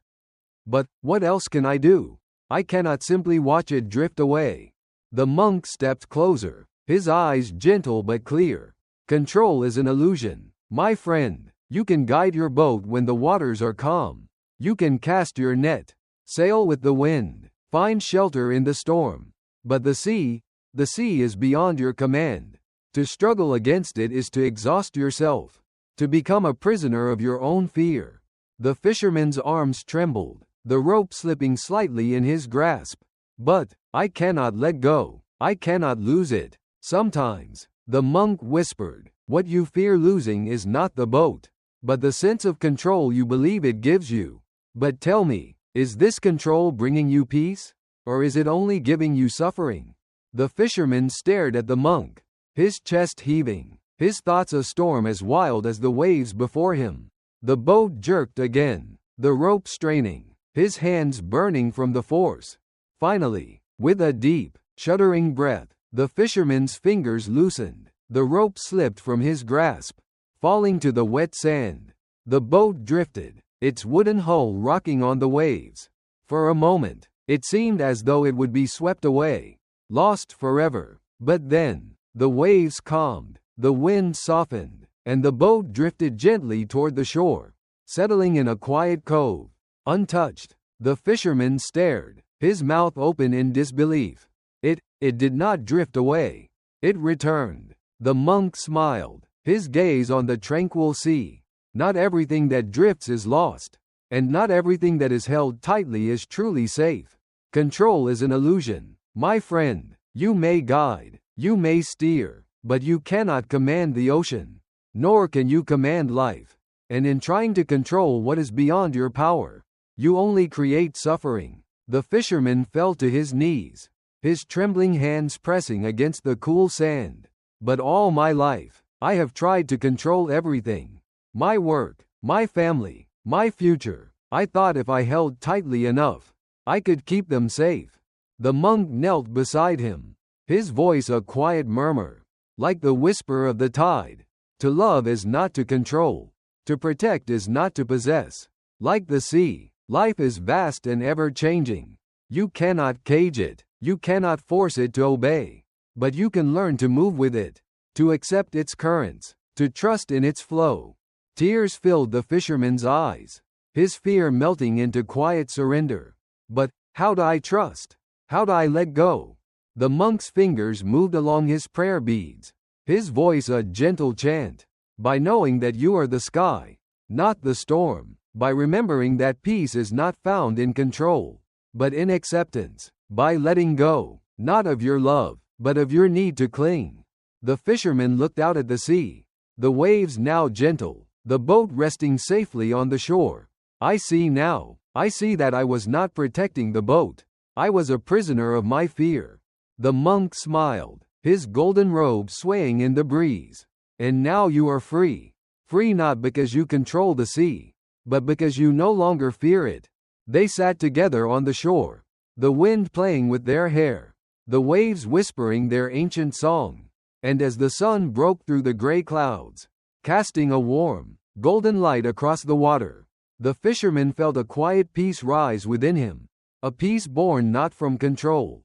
But what else can I do? I cannot simply watch it drift away. The monk stepped closer, his eyes gentle but clear. Control is an illusion, my friend. You can guide your boat when the waters are calm. You can cast your net, sail with the wind, find shelter in the storm. But the sea is beyond your command. To struggle against it is to exhaust yourself, to become a prisoner of your own fear. The fisherman's arms trembled, the rope slipping slightly in his grasp. But I cannot let go. I cannot lose it. Sometimes, the monk whispered, what you fear losing is not the boat, but the sense of control you believe it gives you. But tell me, is this control bringing you peace? Or is it only giving you suffering? The fisherman stared at the monk, his chest heaving, his thoughts a storm as wild as the waves before him. The boat jerked again, the rope straining, his hands burning from the force. Finally, with a deep, shuddering breath, the fisherman's fingers loosened. The rope slipped from his grasp, falling to the wet sand. The boat drifted, its wooden hull rocking on the waves. For a moment, it seemed as though it would be swept away, lost forever. But then, the waves calmed, the wind softened, and the boat drifted gently toward the shore, settling in a quiet cove. Untouched, the fisherman stared, his mouth open in disbelief. It did not drift away. It returned. The monk smiled, his gaze on the tranquil sea. Not everything that drifts is lost, and not everything that is held tightly is truly safe. Control is an illusion, my friend. You may guide, you may steer, but you cannot command the ocean, nor can you command life. And in trying to control what is beyond your power, you only create suffering. The fisherman fell to his knees, his trembling hands pressing against the cool sand. But all my life, I have tried to control everything. My work, my family, my future. I thought if I held tightly enough, I could keep them safe. The monk knelt beside him, his voice a quiet murmur, like the whisper of the tide. To love is not to control. To protect is not to possess. Like the sea, life is vast and ever-changing. You cannot cage it. You cannot force it to obey. But you can learn to move with it, to accept its currents, to trust in its flow. Tears filled the fisherman's eyes, his fear melting into quiet surrender. But how do I trust? How do I let go? The monk's fingers moved along his prayer beads, his voice a gentle chant. By knowing that you are the sky, not the storm. By remembering that peace is not found in control, but in acceptance. By letting go, not of your love, but of your need to cling. The fisherman looked out at the sea, the waves now gentle, the boat resting safely on the shore. I see now. I see that I was not protecting the boat. I was a prisoner of my fear. The monk smiled, his golden robe swaying in the breeze. And now you are free. Free not because you control the sea, but because you no longer fear it. They sat together on the shore, the wind playing with their hair, the waves whispering their ancient song. And as the sun broke through the gray clouds, casting a warm, golden light across the water, the fisherman felt a quiet peace rise within him, a peace born not from control,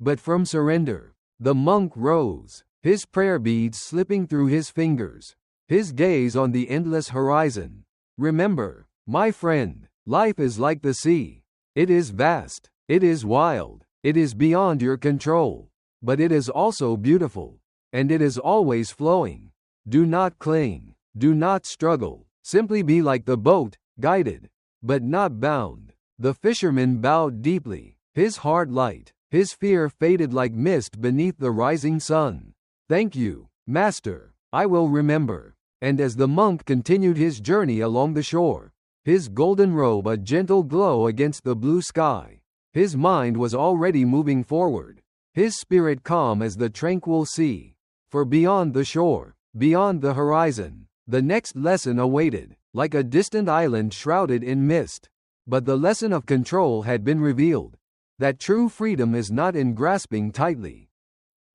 but from surrender. The monk rose, his prayer beads slipping through his fingers, his gaze on the endless horizon. Remember, my friend, Life is like the sea. It is vast. It is wild. It is beyond your control. But it is also beautiful. And it is always flowing. Do not cling. Do not struggle. Simply be like the boat, guided, but not bound. The fisherman bowed deeply, his heart light, his fear faded like mist beneath the rising sun. Thank you, Master. I will remember. And as the monk continued his journey along the shore, his golden robe a gentle glow against the blue sky, his mind was already moving forward, his spirit calm as the tranquil sea. For beyond the shore, beyond the horizon, the next lesson awaited, like a distant island shrouded in mist. But the lesson of control had been revealed, that true freedom is not in grasping tightly,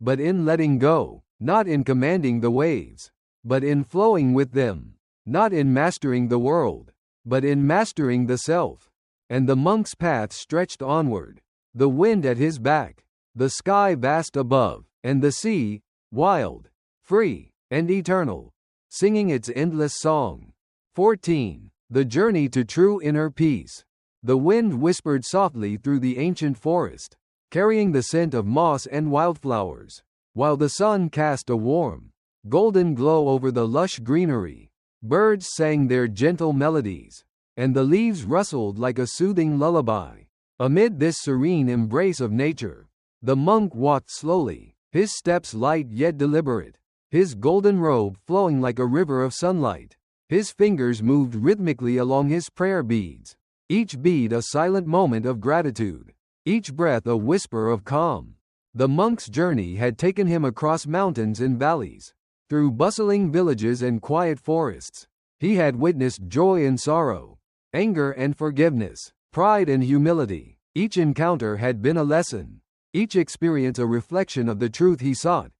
but in letting go, not in commanding the waves, but in flowing with them, not in mastering the world, but in mastering the self. And the monk's path stretched onward, the wind at his back, the sky vast above, and the sea, wild, free, and eternal, singing its endless song. 14. The journey to true inner peace. The wind whispered softly through the ancient forest, carrying the scent of moss and wildflowers, while the sun cast a warm, golden glow over the lush greenery. Birds sang their gentle melodies, and the leaves rustled like a soothing lullaby. Amid this serene embrace of nature, the monk walked slowly, his steps light yet deliberate, his golden robe flowing like a river of sunlight. His fingers moved rhythmically along his prayer beads, each bead a silent moment of gratitude, each breath a whisper of calm. The monk's journey had taken him across mountains and valleys, through bustling villages and quiet forests. He had witnessed joy and sorrow, anger and forgiveness, pride and humility. Each encounter had been a lesson, each experience a reflection of the truth he sought,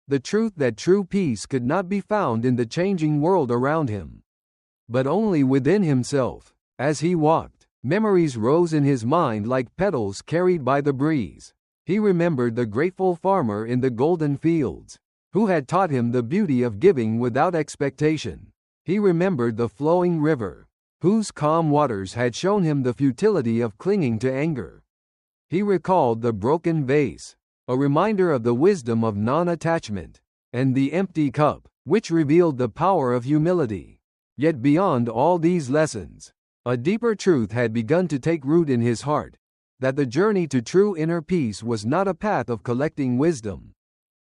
the truth that true peace could not be found in the changing world around him, but only within himself. As he walked, memories rose in his mind like petals carried by the breeze. He remembered the grateful farmer in the golden fields, who had taught him the beauty of giving without expectation. He remembered the flowing river, whose calm waters had shown him the futility of clinging to anger. He recalled the broken vase, a reminder of the wisdom of non-attachment, and the empty cup, which revealed the power of humility. Yet beyond all these lessons, a deeper truth had begun to take root in his heart, that the journey to true inner peace was not a path of collecting wisdom,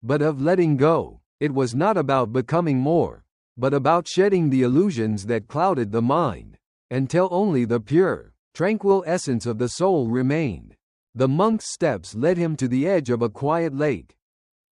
but of letting go. It was not about becoming more, but about shedding the illusions that clouded the mind, until only the pure, tranquil essence of the soul remained. The monk's steps led him to the edge of a quiet lake,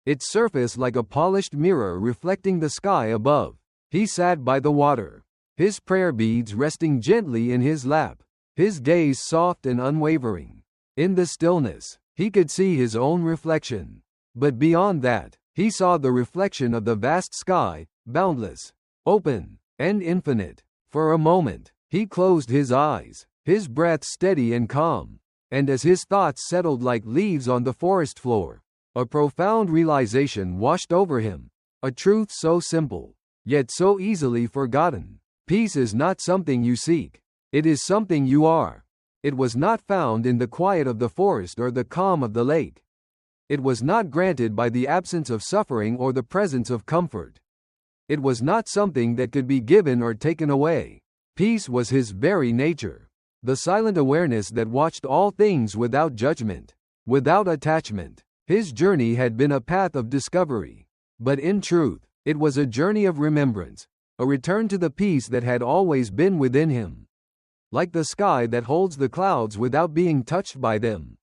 its surface like a polished mirror reflecting the sky above. He sat by the water, his prayer beads resting gently in his lap, his gaze soft and unwavering. In the stillness, he could see his own reflection, but beyond that, he saw the reflection of the vast sky, boundless, open, and infinite. For a moment, he closed his eyes, his breath steady and calm, and as his thoughts settled like leaves on the forest floor, a profound realization washed over him, a truth so simple, yet so easily forgotten. Peace is not something you seek. It is something you are. It was not found in the quiet of the forest or the calm of the lake. It was not granted by the absence of suffering or the presence of comfort. It was not something that could be given or taken away. Peace was his very nature, the silent awareness that watched all things without judgment, without attachment. His journey had been a path of discovery, but in truth, it was a journey of remembrance, a return to the peace that had always been within him, like the sky that holds the clouds without being touched by them.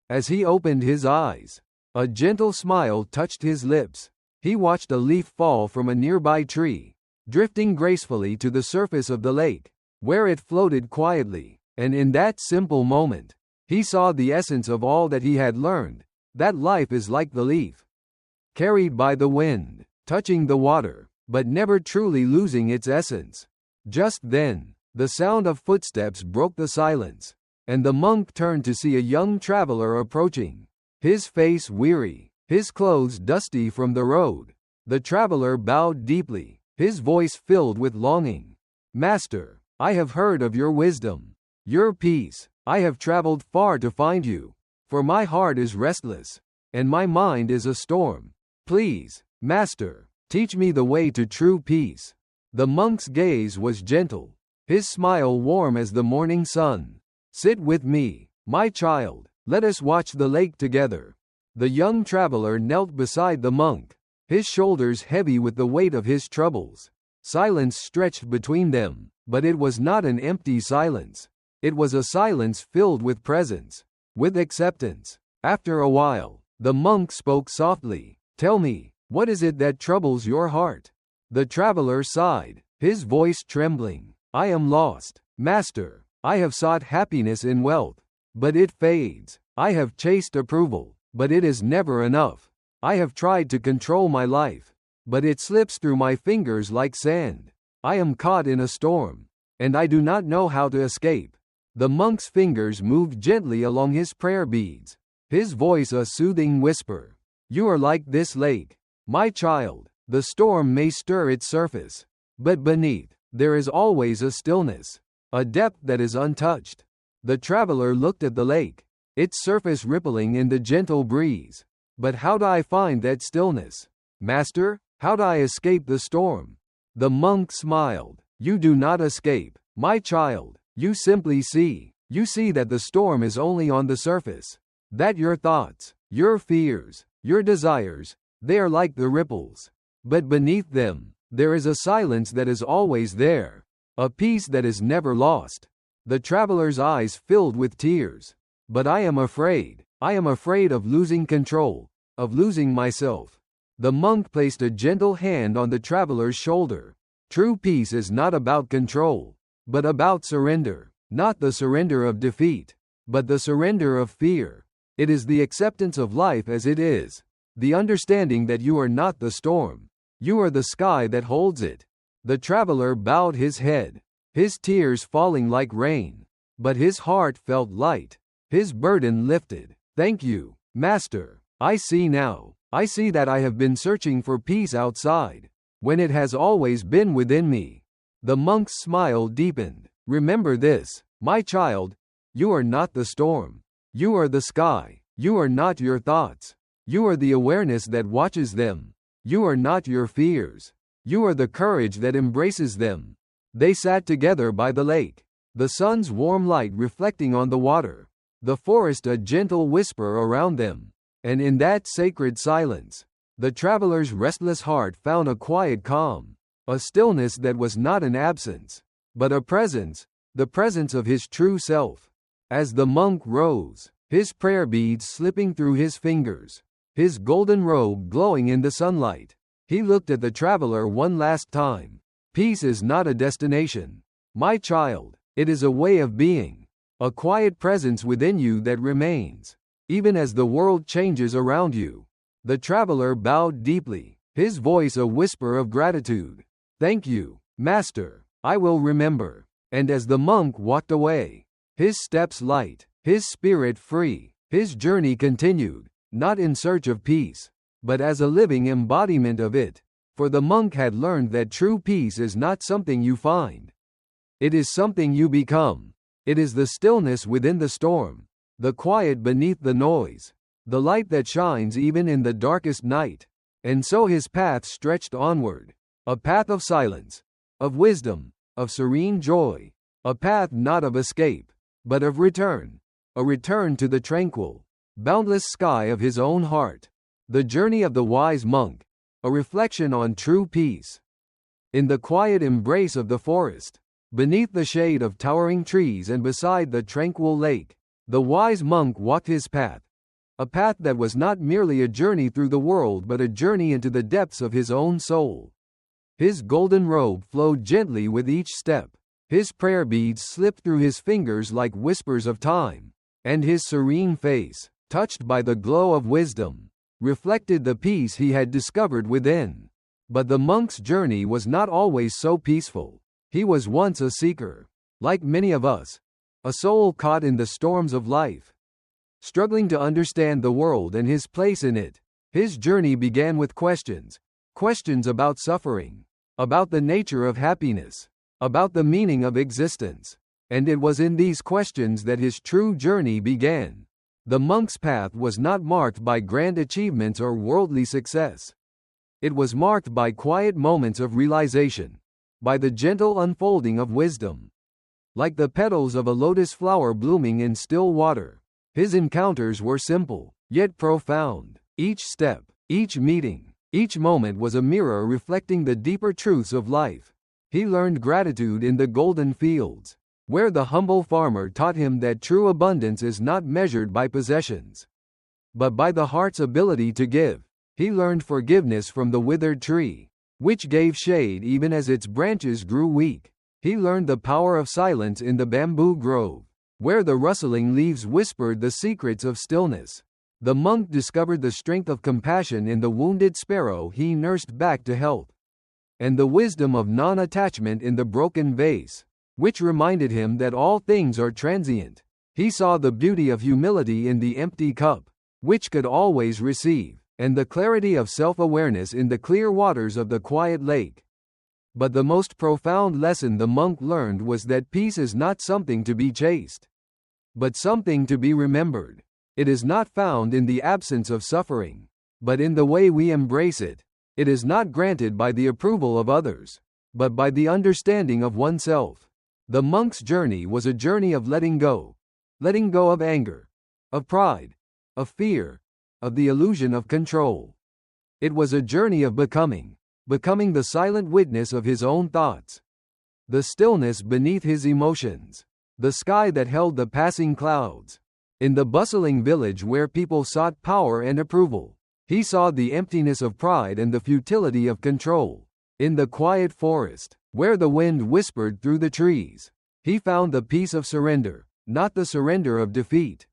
As he opened his eyes, a gentle smile touched his lips. He watched a leaf fall from a nearby tree, drifting gracefully to the surface of the lake, where it floated quietly, and in that simple moment, he saw the essence of all that he had learned, that life is like the leaf, carried by the wind, touching the water, but never truly losing its essence. Just then, the sound of footsteps broke the silence, and the monk turned to see a young traveler approaching, his face weary, his clothes dusty from the road. The traveler bowed deeply, his voice filled with longing. "Master, I have heard of your wisdom. your peace. I have traveled far to find you, for my heart is restless, and my mind is a storm. Please, Master, teach me the way to true peace. The monk's gaze was gentle, his smile warm as the morning sun. Sit with me, my child, let us watch the lake together. The young traveler knelt beside the monk, his shoulders heavy with the weight of his troubles. Silence stretched between them, but it was not an empty silence. It was a silence filled with presence, with acceptance. After a while, the monk spoke softly. Tell me, what is it that troubles your heart? The traveler sighed, his voice trembling. I am lost, Master. I have sought happiness in wealth, but it fades. I have chased approval, but it is never enough. I have tried to control my life, but it slips through my fingers like sand. I am caught in a storm, and I do not know how to escape. The monk's fingers moved gently along his prayer beads, his voice a soothing whisper. You are like this lake, my child. The storm may stir its surface, but beneath, there is always a stillness, a depth that is untouched. The traveler looked at the lake, its surface rippling in the gentle breeze. But how do I find that stillness? Master, how do I escape the storm? The monk smiled. You do not escape, my child. You simply see. You see that the storm is only on the surface. That your thoughts, your fears, your desires, they are like the ripples. But beneath them, there is a silence that is always there, a peace that is never lost. The traveler's eyes filled with tears. But I am afraid of losing control, of losing myself. The monk placed a gentle hand on the traveler's shoulder. True peace is not about control, but about surrender, not the surrender of defeat, but the surrender of fear. It is the acceptance of life as it is, the understanding that you are not the storm, you are the sky that holds it. The traveler bowed his head, his tears falling like rain, but his heart felt light, his burden lifted. Thank you, Master. I see now. I see that I have been searching for peace outside, when it has always been within me. The monk's smile deepened. Remember this, my child. You are not the storm. You are the sky. You are not your thoughts. You are the awareness that watches them. You are not your fears. You are the courage that embraces them. They sat together by the lake, the sun's warm light reflecting on the water, the forest a gentle whisper around them. And in that sacred silence, the traveler's restless heart found a quiet calm, a stillness that was not an absence, but a presence, the presence of his true self. As the monk rose, his prayer beads slipping through his fingers, his golden robe glowing in the sunlight, he looked at the traveler one last time. Peace is not a destination, my child. It is a way of being, a quiet presence within you that remains, even as the world changes around you. The traveler bowed deeply, his voice a whisper of gratitude. Thank you, Master. I will remember. And as the monk walked away, his steps light, his spirit free, his journey continued, not in search of peace, but as a living embodiment of it. For the monk had learned that true peace is not something you find. It is something you become. It is the stillness within the storm, the quiet beneath the noise, the light that shines even in the darkest night. And so his path stretched onward, a path of silence, of wisdom, of serene joy, a path not of escape, but of return, a return to the tranquil, boundless sky of his own heart. The journey of the wise monk, a reflection on true peace. In the quiet embrace of the forest, beneath the shade of towering trees and beside the tranquil lake, the wise monk walked his path, a path that was not merely a journey through the world but a journey into the depths of his own soul. His golden robe flowed gently with each step, his prayer beads slipped through his fingers like whispers of time, and his serene face, touched by the glow of wisdom, reflected the peace he had discovered within. But the monk's journey was not always so peaceful. He was once a seeker, like many of us, a soul caught in the storms of life, struggling to understand the world and his place in it. His journey began with questions about suffering, about the nature of happiness, about the meaning of existence. And it was in these questions that his true journey began. The monk's path was not marked by grand achievements or worldly success. It was marked by quiet moments of realization, by the gentle unfolding of wisdom. Like the petals of a lotus flower blooming in still water, his encounters were simple, yet profound. Each step, each meeting, each moment was a mirror reflecting the deeper truths of life. He learned gratitude in the golden fields, where the humble farmer taught him that true abundance is not measured by possessions, but by the heart's ability to give. He learned forgiveness from the withered tree, which gave shade even as its branches grew weak. He learned the power of silence in the bamboo grove, where the rustling leaves whispered the secrets of stillness. The monk discovered the strength of compassion in the wounded sparrow he nursed back to health, and the wisdom of non-attachment in the broken vase, which reminded him that all things are transient. He saw the beauty of humility in the empty cup, which could always receive, and the clarity of self-awareness in the clear waters of the quiet lake. But the most profound lesson the monk learned was that peace is not something to be chased, but something to be remembered. It is not found in the absence of suffering, but in the way we embrace it. It is not granted by the approval of others, but by the understanding of oneself. The monk's journey was a journey of letting go of anger, of pride, of fear, of the illusion of control. It was a journey of becoming the silent witness of his own thoughts, the stillness beneath his emotions, the sky that held the passing clouds. In the bustling village where people sought power and approval, he saw the emptiness of pride and the futility of control. In the quiet forest, where the wind whispered through the trees, he found the peace of surrender, not the surrender of defeat,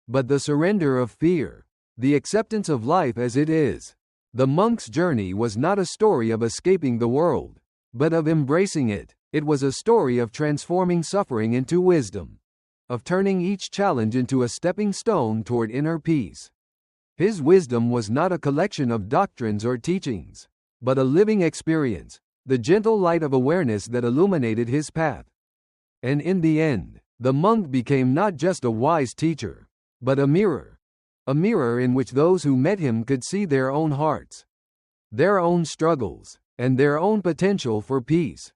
but the surrender of fear, the acceptance of life as it is. The monk's journey was not a story of escaping the world, but of embracing it. It was a story of transforming suffering into wisdom, of turning each challenge into a stepping stone toward inner peace. His wisdom was not a collection of doctrines or teachings, but a living experience, the gentle light of awareness that illuminated his path. And in the end, the monk became not just a wise teacher, but a mirror in which those who met him could see their own hearts, their own struggles, and their own potential for peace.